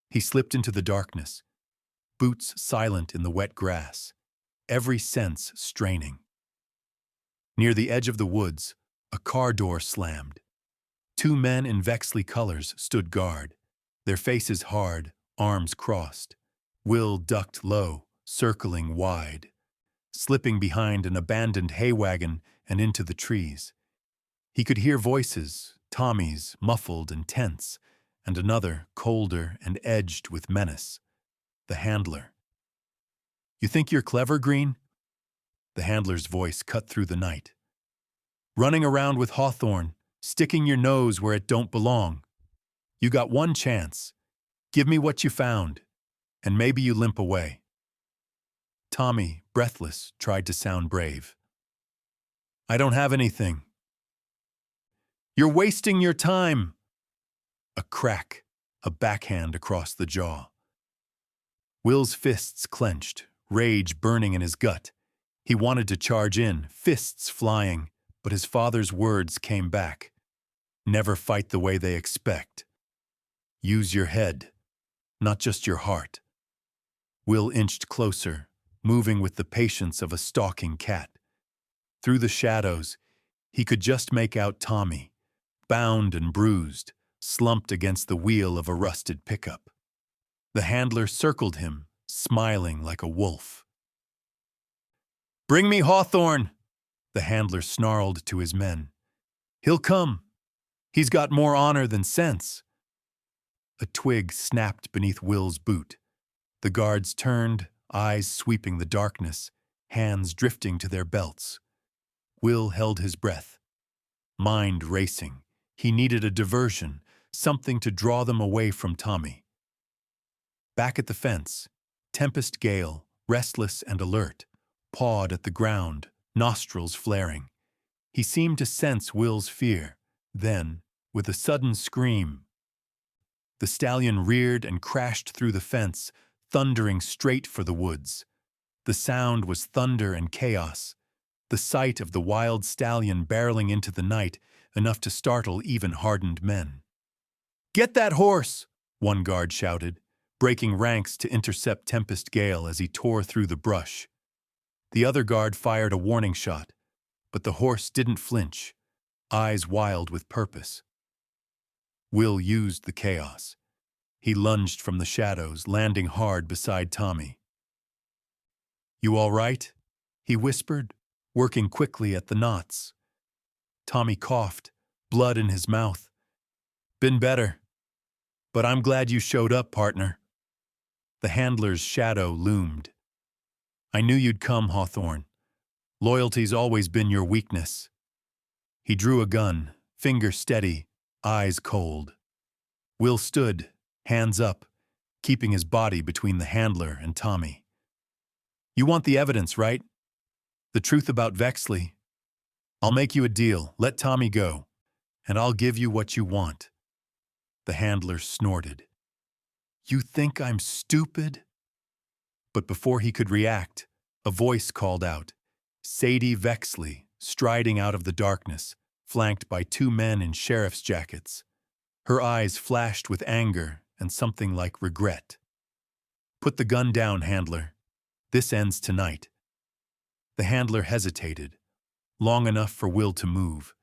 He slipped into the darkness, boots silent in the wet grass, every sense straining. Near the edge of the woods, a car door slammed. Two men in Vexley colors stood guard, their faces hard, arms crossed. Will ducked low, circling wide, slipping behind an abandoned hay wagon and into the trees. He could hear voices, Tommy's, muffled and tense, and another, colder and edged with menace. The handler. "You think you're clever, Green?" The handler's voice cut through the night. "Running around with Hawthorne, sticking your nose where it don't belong. You got one chance. Give me what you found, and maybe you limp away." Tommy, breathless, tried to sound brave. "I don't have anything." "You're wasting your time." A crack, a backhand across the jaw. Will's fists clenched, rage burning in his gut. He wanted to charge in, fists flying, but his father's words came back. "Never fight the way they expect. Use your head, not just your heart." Will inched closer, moving with the patience of a stalking cat. Through the shadows, he could just make out Tommy, bound and bruised, slumped against the wheel of a rusted pickup. The handler circled him, smiling like a wolf. "Bring me Hawthorne," the handler snarled to his men. "He'll come. He's got more honor than sense." A twig snapped beneath Will's boot. The guards turned, eyes sweeping the darkness, hands drifting to their belts. Will held his breath, mind racing. He needed a diversion, something to draw them away from Tommy. Back at the fence, Tempest Gale, restless and alert, pawed at the ground, nostrils flaring. He seemed to sense Will's fear. Then, with a sudden scream, the stallion reared and crashed through the fence, thundering straight for the woods. The sound was thunder and chaos, the sight of the wild stallion barreling into the night, enough to startle even hardened men. "Get that horse!" one guard shouted, breaking ranks to intercept Tempest Gale as he tore through the brush. The other guard fired a warning shot, but the horse didn't flinch, eyes wild with purpose. Will used the chaos. He lunged from the shadows, landing hard beside Tommy. "You all right?" he whispered, working quickly at the knots. Tommy coughed, blood in his mouth. "Been better. But I'm glad you showed up, partner." The handler's shadow loomed. "I knew you'd come, Hawthorne. Loyalty's always been your weakness." He drew a gun, finger steady, eyes cold. Will stood, hands up, keeping his body between the handler and Tommy. "You want the evidence, right? The truth about Vexley? I'll make you a deal. Let Tommy go, and I'll give you what you want." The handler snorted. "You think I'm stupid?" But before he could react, a voice called out, Sadie Vexley, striding out of the darkness, flanked by two men in sheriff's jackets. Her eyes flashed with anger and something like regret. "Put the gun down, handler. This ends tonight." The handler hesitated, long enough for Will to move.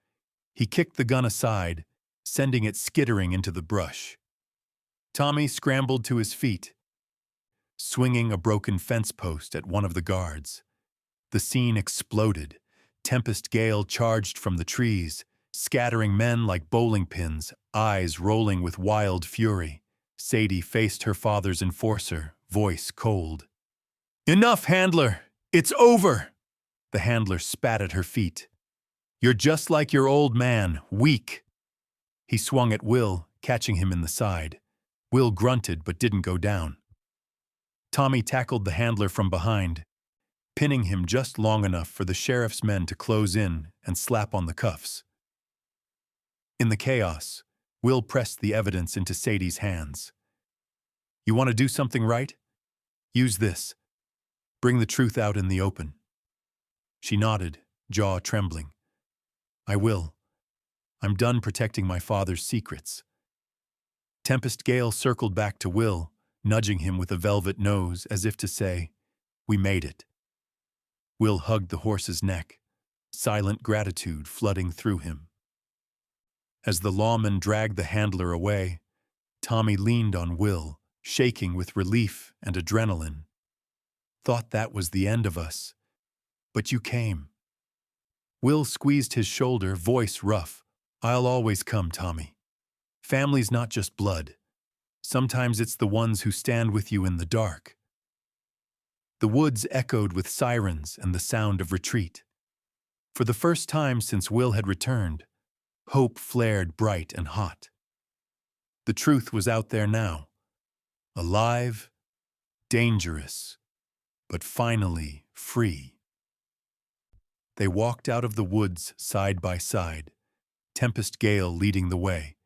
He kicked the gun aside, sending it skittering into the brush. Tommy scrambled to his feet, swinging a broken fence post at one of the guards. The scene exploded. tempest gale charged from the trees, scattering men like bowling pins, eyes rolling with wild fury. Sadie faced her father's enforcer, voice cold. "Enough, handler! It's over!" The handler spat at her feet. "You're just like your old man, weak." He swung at Will, catching him in the side. Will grunted but didn't go down. Tommy tackled the handler from behind, pinning him just long enough for the sheriff's men to close in and slap on the cuffs. In the chaos, Will pressed the evidence into Sadie's hands. "You want to do something right? Use this. Bring the truth out in the open." She nodded, jaw trembling. "I will. I'm done protecting my father's secrets." Tempest Gale circled back to Will, nudging him with a velvet nose as if to say, "We made it." Will hugged the horse's neck, silent gratitude flooding through him. As the lawman dragged the handler away, Tommy leaned on Will, shaking with relief and adrenaline. "Thought that was the end of us. But you came." Will squeezed his shoulder, voice rough. "I'll always come, Tommy. Family's not just blood. Sometimes it's the ones who stand with you in the dark." The woods echoed with sirens and the sound of retreat. For the first time since Will had returned, hope flared bright and hot. The truth was out there now. Alive, dangerous, but finally free. They walked out of the woods side by side, Tempest Gale leading the way,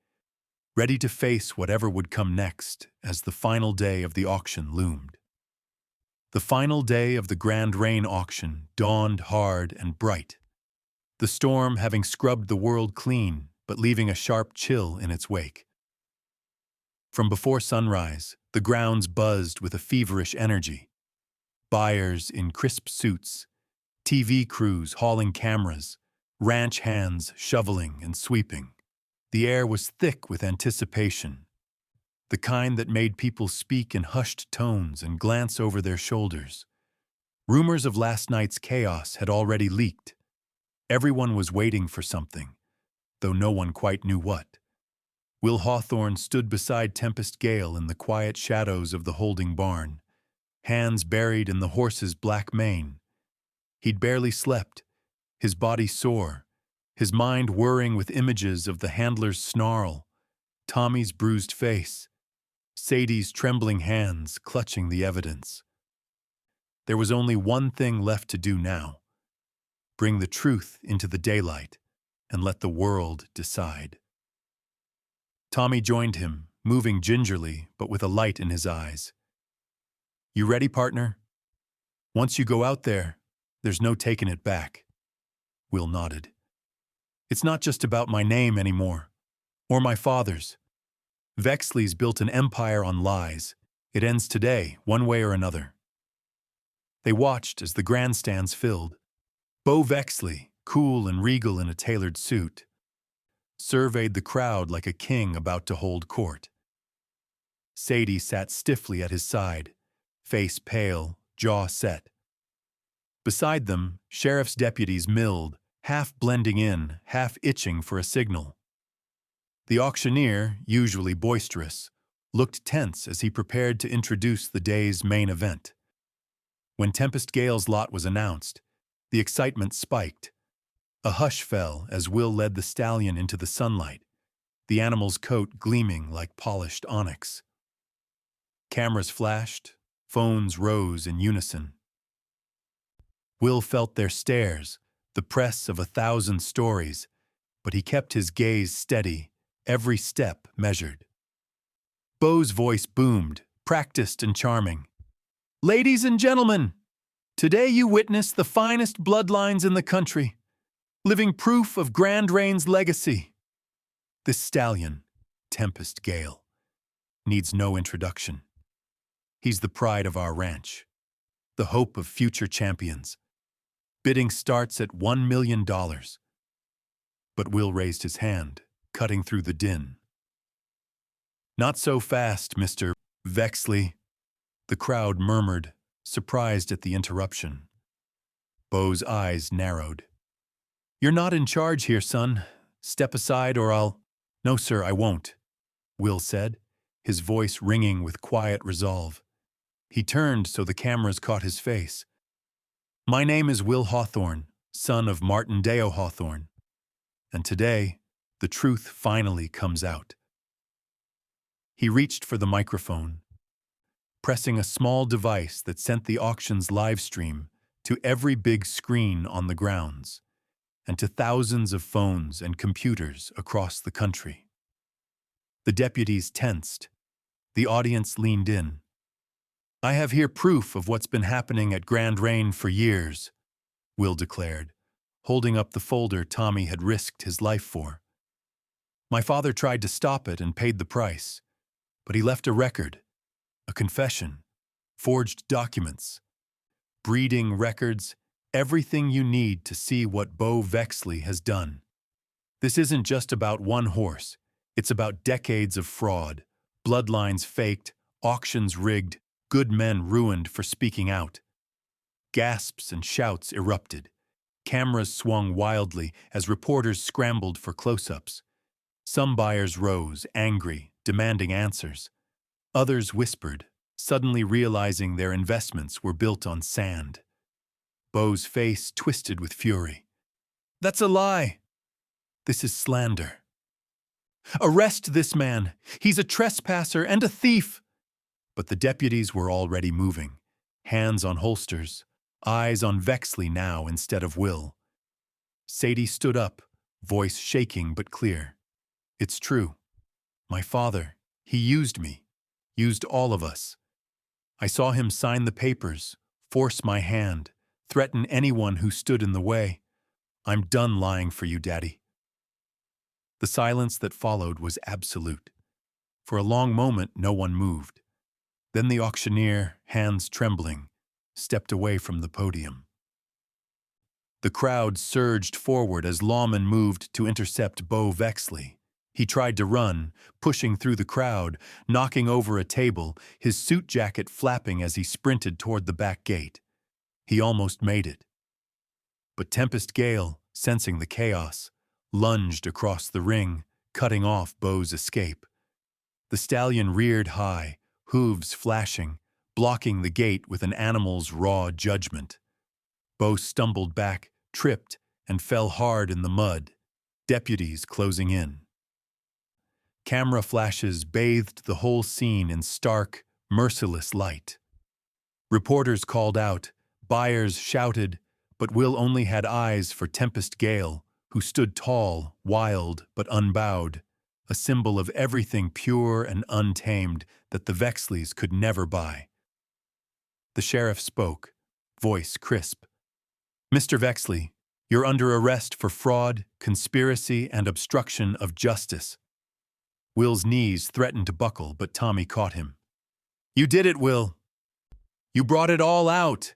ready to face whatever would come next as the final day of the auction loomed. The final day of the Grand Rain auction dawned hard and bright, the storm having scrubbed the world clean but leaving a sharp chill in its wake. From before sunrise, the grounds buzzed with a feverish energy. Buyers in crisp suits, TV crews hauling cameras, ranch hands shoveling and sweeping. The air was thick with anticipation, the kind that made people speak in hushed tones and glance over their shoulders. Rumors of last night's chaos had already leaked. Everyone was waiting for something, though no one quite knew what. Will Hawthorne stood beside Tempest Gale in the quiet shadows of the holding barn, hands buried in the horse's black mane. He'd barely slept, his body sore, his mind whirring with images of the handler's snarl, Tommy's bruised face, Sadie's trembling hands clutching the evidence. There was only one thing left to do now: bring the truth into the daylight and let the world decide. Tommy joined him, moving gingerly but with a light in his eyes. "You ready, partner? Once you go out there, there's no taking it back." Will nodded. "It's not just about my name anymore, or my father's. Vexley's built an empire on lies. It ends today, one way or another." They watched as the grandstands filled. Beau Vexley, cool and regal in a tailored suit, surveyed the crowd like a king about to hold court. Sadie sat stiffly at his side, face pale, jaw set. Beside them, sheriff's deputies milled, half blending in, half itching for a signal. The auctioneer, usually boisterous, looked tense as he prepared to introduce the day's main event. When Tempest Gale's lot was announced, the excitement spiked. A hush fell as Will led the stallion into the sunlight, the animal's coat gleaming like polished onyx. Cameras flashed, phones rose in unison. Will felt their stares, the press of 1,000 stories, but he kept his gaze steady, every step measured. Beau's voice boomed, practiced and charming. "Ladies and gentlemen, today you witness the finest bloodlines in the country, living proof of Grand Rain's legacy. This stallion, Tempest Gale, needs no introduction. He's the pride of our ranch, the hope of future champions. Bidding starts at $1 million. But Will raised his hand, cutting through the din. "Not so fast, Mr. Vexley," the crowd murmured, surprised at the interruption. Beau's eyes narrowed. "You're not in charge here, son. Step aside or I'll—" "No, sir, I won't," Will said, his voice ringing with quiet resolve. He turned so the cameras caught his face. "My name is Will Hawthorne, son of Martin Deo Hawthorne. And today, the truth finally comes out." He reached for the microphone, pressing a small device that sent the auction's live stream to every big screen on the grounds and to thousands of phones and computers across the country. The deputies tensed. The audience leaned in. "I have here proof of what's been happening at Grand Rain for years," Will declared, holding up the folder Tommy had risked his life for. "My father tried to stop it and paid the price, but he left a record, a confession, forged documents, breeding records, everything you need to see what Bo Vexley has done. This isn't just about one horse. It's about decades of fraud, bloodlines faked, auctions rigged, good men ruined for speaking out." Gasps and shouts erupted. Cameras swung wildly as reporters scrambled for close-ups. Some buyers rose, angry, demanding answers. Others whispered, suddenly realizing their investments were built on sand. Bo's face twisted with fury. "That's a lie! This is slander. Arrest this man! He's a trespasser and a thief!" But the deputies were already moving, hands on holsters, eyes on Vexley now instead of Will. Sadie stood up, voice shaking but clear. "It's true. My father, he used me, used all of us. I saw him sign the papers, force my hand, threaten anyone who stood in the way. I'm done lying for you, Daddy." The silence that followed was absolute. For a long moment, no one moved. Then the auctioneer, hands trembling, stepped away from the podium. The crowd surged forward as lawmen moved to intercept Bo Vexley. He tried to run, pushing through the crowd, knocking over a table, his suit jacket flapping as he sprinted toward the back gate. He almost made it. But Tempest Gale, sensing the chaos, lunged across the ring, cutting off Bo's escape. The stallion reared high, hooves flashing, blocking the gate with an animal's raw judgment. Bo stumbled back, tripped, and fell hard in the mud, deputies closing in. Camera flashes bathed the whole scene in stark, merciless light. Reporters called out, buyers shouted, but Will only had eyes for Tempest Gale, who stood tall, wild, but unbowed, a symbol of everything pure and untamed that the Vexleys could never buy. The sheriff spoke, voice crisp. "Mr. Vexley, you're under arrest for fraud, conspiracy, and obstruction of justice." Will's knees threatened to buckle, but Tommy caught him. "You did it, Will. You brought it all out."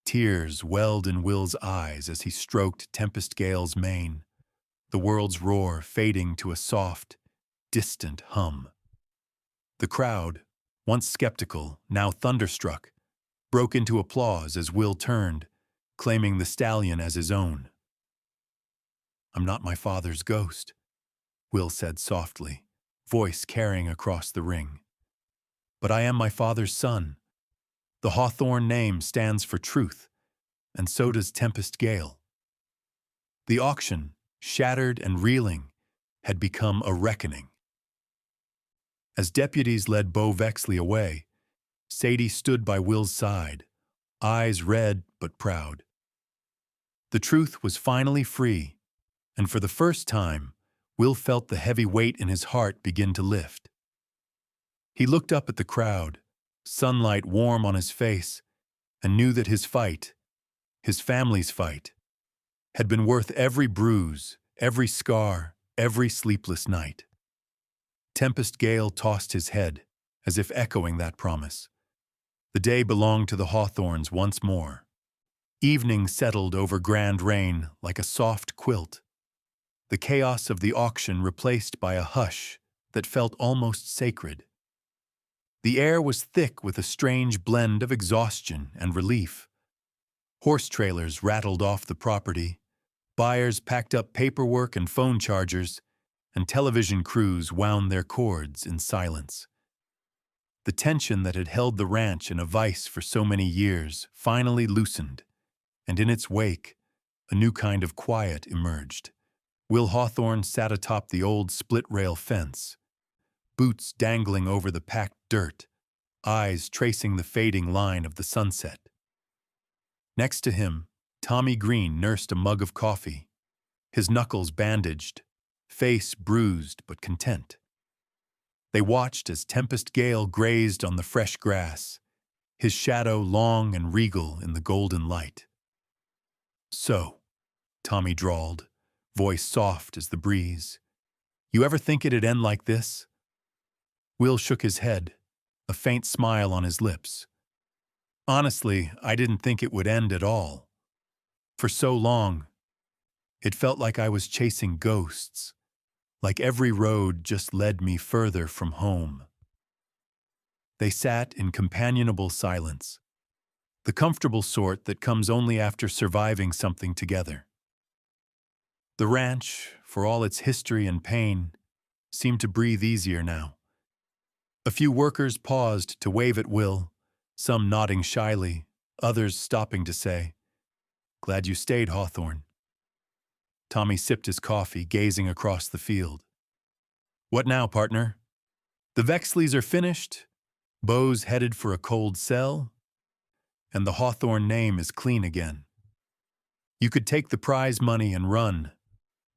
Tears welled in Will's eyes as he stroked Tempest Gale's mane, the world's roar fading to a soft, distant hum. The crowd, once skeptical, now thunderstruck, broke into applause as Will turned, claiming the stallion as his own. "I'm not my father's ghost," Will said softly, voice carrying across the ring. "But I am my father's son. The Hawthorne name stands for truth, and so does Tempest Gale." The auction, shattered and reeling, had become a reckoning. As deputies led Bo Vexley away, Sadie stood by Will's side, eyes red but proud. The truth was finally free, and for the first time, Will felt the heavy weight in his heart begin to lift. He looked up at the crowd, sunlight warm on his face, and knew that his fight, his family's fight, had been worth every bruise, every scar, every sleepless night. Tempest Gale tossed his head, as if echoing that promise. The day belonged to the Hawthornes once more. Evening settled over Grand Rain like a soft quilt, the chaos of the auction replaced by a hush that felt almost sacred. The air was thick with a strange blend of exhaustion and relief. Horse trailers rattled off the property, Buyers packed up paperwork and phone chargers, and television crews wound their cords in silence. The tension that had held the ranch in a vice for so many years finally loosened, and in its wake, a new kind of quiet emerged. Will Hawthorne sat atop the old split-rail fence, boots dangling over the packed dirt, eyes tracing the fading line of the sunset. Next to him, Tommy Green nursed a mug of coffee, his knuckles bandaged, face bruised but content. They watched as Tempest Gale grazed on the fresh grass, his shadow long and regal in the golden light. "So," Tommy drawled, voice soft as the breeze, "you ever think it'd end like this?" Will shook his head, a faint smile on his lips. "Honestly, I didn't think it would end at all. For so long, it felt like I was chasing ghosts, like every road just led me further from home." They sat in companionable silence, the comfortable sort that comes only after surviving something together. The ranch, for all its history and pain, seemed to breathe easier now. A few workers paused to wave at Will, some nodding shyly, others stopping to say, "Glad you stayed, Hawthorne." Tommy sipped his coffee, gazing across the field. "What now, partner? The Vexleys are finished, Bo's headed for a cold cell, and the Hawthorne name is clean again. You could take the prize money and run,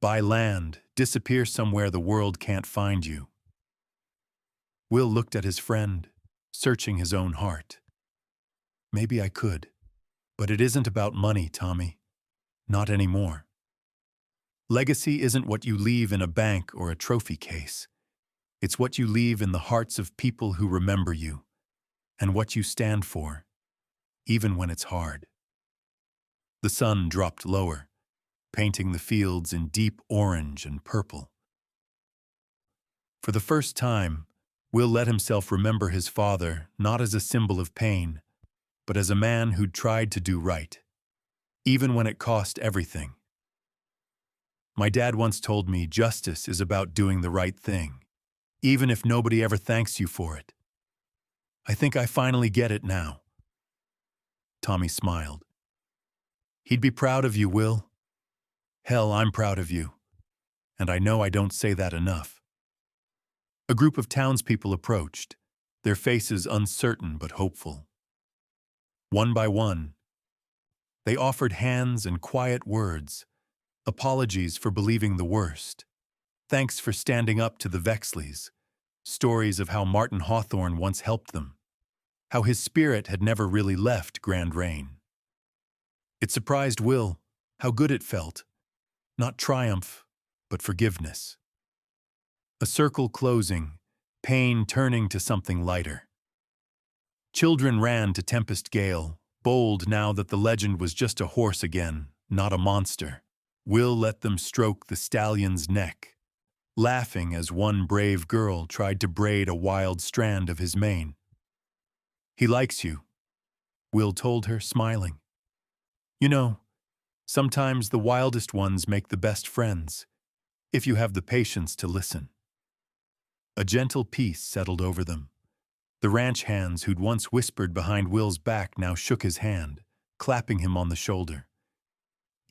buy land, disappear somewhere the world can't find you." Will looked at his friend, searching his own heart. "Maybe I could, but it isn't about money, Tommy. Not anymore. Legacy isn't what you leave in a bank or a trophy case. It's what you leave in the hearts of people who remember you, and what you stand for, even when it's hard." The sun dropped lower, painting the fields in deep orange and purple. For the first time, Will let himself remember his father not as a symbol of pain, but as a man who'd tried to do right, even when it cost everything. "My dad once told me justice is about doing the right thing, even if nobody ever thanks you for it. I think I finally get it now." Tommy smiled. "He'd be proud of you, Will. Hell, I'm proud of you. And I know I don't say that enough." A group of townspeople approached, their faces uncertain but hopeful. One by one, they offered hands and quiet words, apologies for believing the worst, thanks for standing up to the Vexleys, stories of how Martin Hawthorne once helped them, how his spirit had never really left Grand Rain. It surprised Will how good it felt, not triumph, but forgiveness. A circle closing, pain turning to something lighter. Children ran to Tempest Gale, bold now that the legend was just a horse again, not a monster. Will let them stroke the stallion's neck, laughing as one brave girl tried to braid a wild strand of his mane. "He likes you," Will told her, smiling. "You know, sometimes the wildest ones make the best friends, if you have the patience to listen." A gentle peace settled over them. The ranch hands who'd once whispered behind Will's back now shook his hand, clapping him on the shoulder.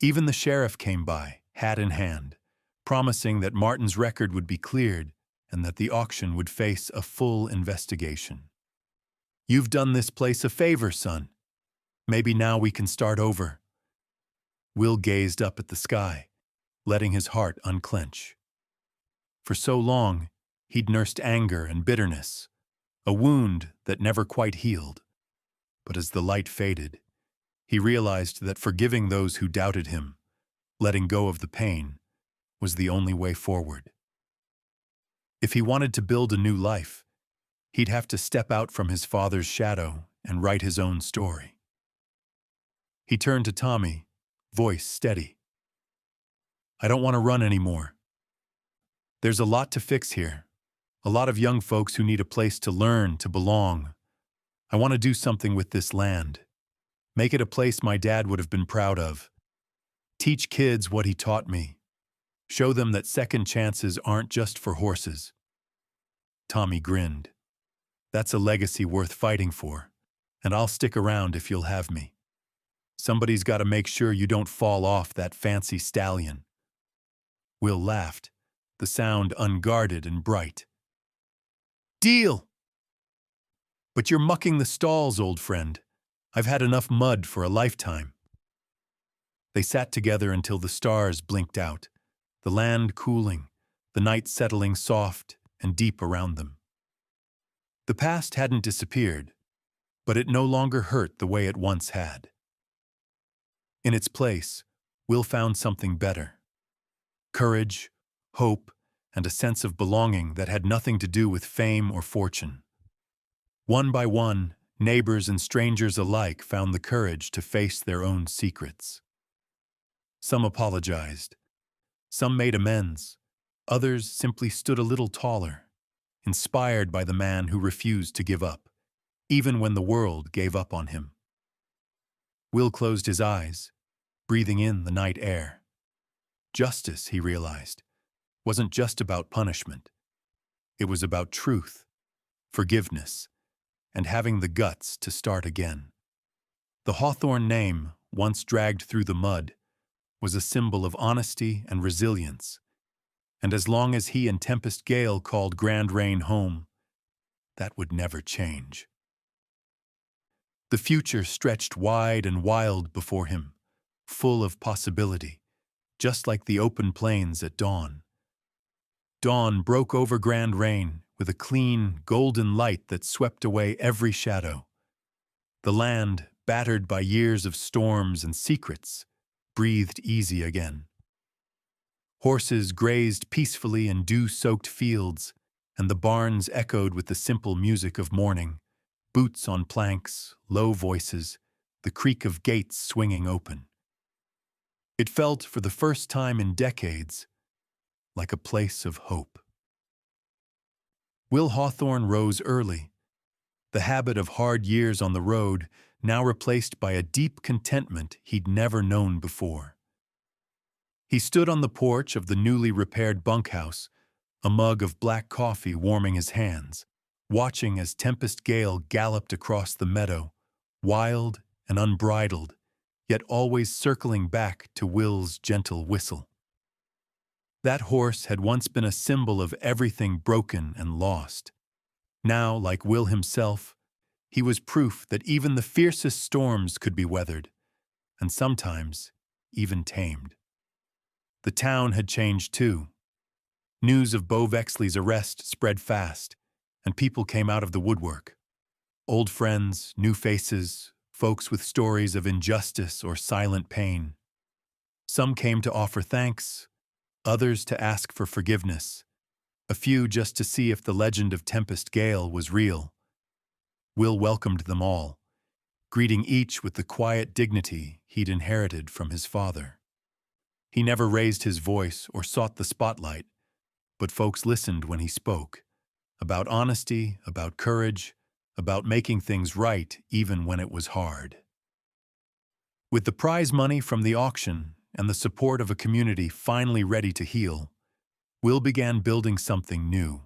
Even the sheriff came by, hat in hand, promising that Martin's record would be cleared and that the auction would face a full investigation. "You've done this place a favor, son. Maybe now we can start over." Will gazed up at the sky, letting his heart unclench. For so long, he'd nursed anger and bitterness, a wound that never quite healed. But as the light faded, he realized that forgiving those who doubted him, letting go of the pain, was the only way forward. If he wanted to build a new life, he'd have to step out from his father's shadow and write his own story. He turned to Tommy, voice steady. "I don't want to run anymore. There's a lot to fix here. A lot of young folks who need a place to learn, to belong. I want to do something with this land. Make it a place my dad would have been proud of. Teach kids what he taught me. Show them that second chances aren't just for horses. Tommy grinned. That's a legacy worth fighting for, and I'll stick around if you'll have me. Somebody's got to make sure you don't fall off that fancy stallion. Will laughed, the sound unguarded and bright. Deal! But you're mucking the stalls, old friend. I've had enough mud for a lifetime. They sat together until the stars blinked out, the land cooling, the night settling soft and deep around them. The past hadn't disappeared, but it no longer hurt the way it once had. In its place, Will found something better. Courage, hope, and a sense of belonging that had nothing to do with fame or fortune. One by one, neighbors and strangers alike found the courage to face their own secrets. Some apologized. Some made amends. Others simply stood a little taller, inspired by the man who refused to give up, even when the world gave up on him. Will closed his eyes, breathing in the night air. Justice, he realized, wasn't just about punishment. It was about truth, forgiveness, and having the guts to start again. The Hawthorne name, once dragged through the mud, was a symbol of honesty and resilience, and as long as he and Tempest Gale called Grand Rain home, that would never change. The future stretched wide and wild before him, full of possibility, just like the open plains at dawn. Dawn broke over Grand Rain with a clean, golden light that swept away every shadow. The land, battered by years of storms and secrets, breathed easy again. Horses grazed peacefully in dew-soaked fields, and the barns echoed with the simple music of morning, boots on planks, low voices, the creak of gates swinging open. It felt, for the first time in decades, like a place of hope. Will Hawthorne rose early, the habit of hard years on the road now replaced by a deep contentment he'd never known before. He stood on the porch of the newly repaired bunkhouse, a mug of black coffee warming his hands, watching as Tempest Gale galloped across the meadow, wild and unbridled, yet always circling back to Will's gentle whistle. That horse had once been a symbol of everything broken and lost. Now, like Will himself, he was proof that even the fiercest storms could be weathered, and sometimes even tamed. The town had changed too. News of Bo Vexley's arrest spread fast, and people came out of the woodwork. Old friends, new faces, folks with stories of injustice or silent pain. Some came to offer thanks, others to ask for forgiveness, a few just to see if the legend of Tempest Gale was real. Will welcomed them all, greeting each with the quiet dignity he'd inherited from his father. He never raised his voice or sought the spotlight, but folks listened when he spoke, about honesty, about courage, about making things right even when it was hard. With the prize money from the auction and the support of a community finally ready to heal, Will began building something new.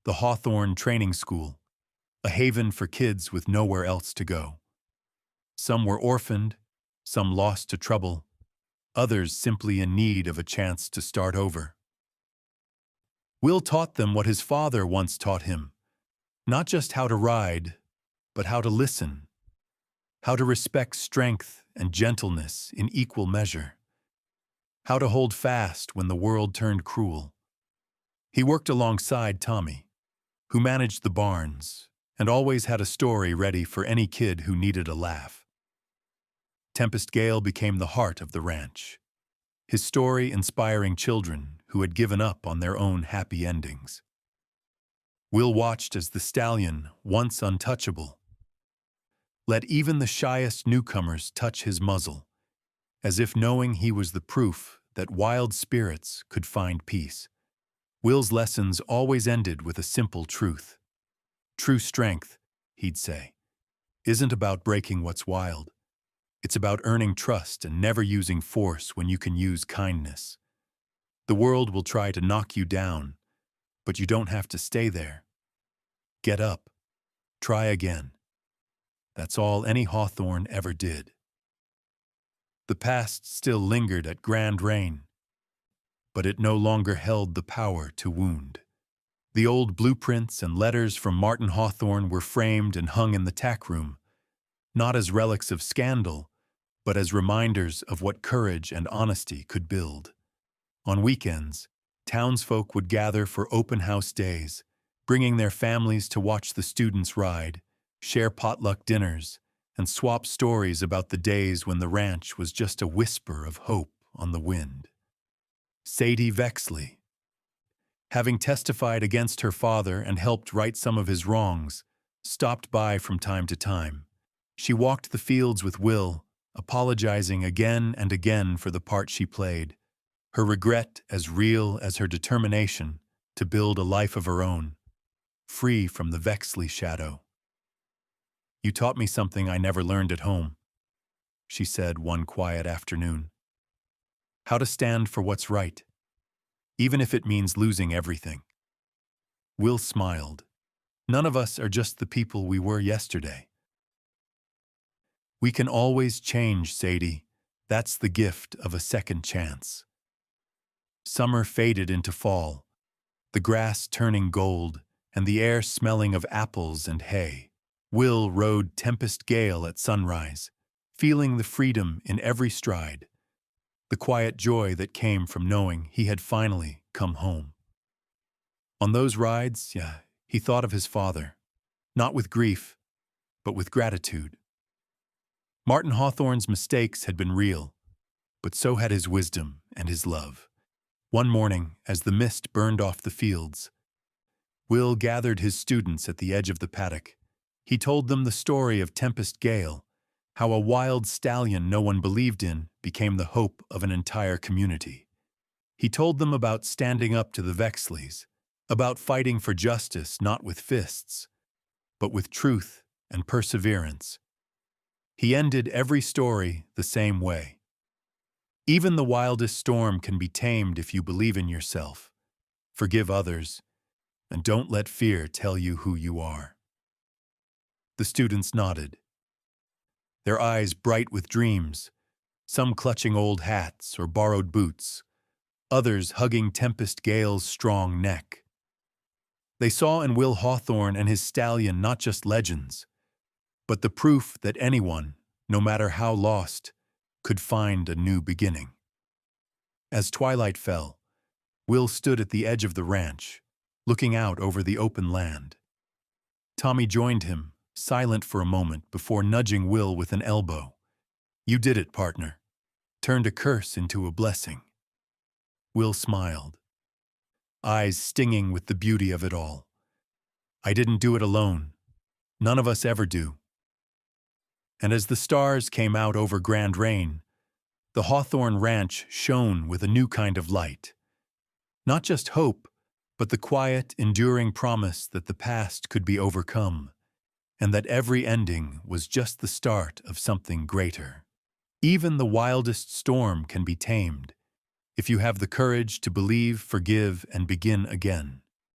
The Hawthorne Training School, a haven for kids with nowhere else to go. Some were orphaned, some lost to trouble, others simply in need of a chance to start over. Will taught them what his father once taught him, not just how to ride, but how to listen, how to respect strength and gentleness in equal measure, how to hold fast when the world turned cruel. He worked alongside Tommy, who managed the barns, and always had a story ready for any kid who needed a laugh. Tempest Gale became the heart of the ranch, his story inspiring children who had given up on their own happy endings. Will watched as the stallion, once untouchable, let even the shyest newcomers touch his muzzle, as if knowing he was the proof that wild spirits could find peace. Will's lessons always ended with a simple truth. True strength, he'd say, isn't about breaking what's wild. It's about earning trust and never using force when you can use kindness. The world will try to knock you down, but you don't have to stay there. Get up. Try again. That's all any Hawthorne ever did. The past still lingered at Grand Rain, but it no longer held the power to wound. The old blueprints and letters from Martin Hawthorne were framed and hung in the tack room, not as relics of scandal, but as reminders of what courage and honesty could build. On weekends, townsfolk would gather for open house days, bringing their families to watch the students ride, share potluck dinners, and swap stories about the days when the ranch was just a whisper of hope on the wind. Sadie Vexley, having testified against her father and helped right some of his wrongs, stopped by from time to time. She walked the fields with Will, apologizing again and again for the part she played, her regret as real as her determination to build a life of her own, free from the Vexley shadow. "You taught me something I never learned at home," she said one quiet afternoon. "How to stand for what's right, even if it means losing everything." Will smiled. "None of us are just the people we were yesterday." "We can always change, Sadie. That's the gift of a second chance." Summer faded into fall, the grass turning gold and the air smelling of apples and hay. Will rode Tempest Gale at sunrise, feeling the freedom in every stride, the quiet joy that came from knowing he had finally come home. On those rides, he thought of his father, not with grief, but with gratitude. Martin Hawthorne's mistakes had been real, but so had his wisdom and his love. One morning, as the mist burned off the fields, Will gathered his students at the edge of the paddock. He told them the story of Tempest Gale, how a wild stallion no one believed in became the hope of an entire community. He told them about standing up to the Vexleys, about fighting for justice not with fists, but with truth and perseverance. He ended every story the same way. "Even the wildest storm can be tamed if you believe in yourself, forgive others, and don't let fear tell you who you are." The students nodded, their eyes bright with dreams, some clutching old hats or borrowed boots, others hugging Tempest Gale's strong neck. They saw in Will Hawthorne and his stallion not just legends, but the proof that anyone, no matter how lost, could find a new beginning. As twilight fell, Will stood at the edge of the ranch, looking out over the open land. Tommy joined him, silent for a moment before nudging Will with an elbow. "You did it, partner. Turned a curse into a blessing." Will smiled, eyes stinging with the beauty of it all. "I didn't do it alone. None of us ever do." And as the stars came out over Grand Rain, the Hawthorne Ranch shone with a new kind of light. Not just hope, but the quiet, enduring promise that the past could be overcome, and that every ending was just the start of something greater. Even the wildest storm can be tamed if you have the courage to believe, forgive, and begin again.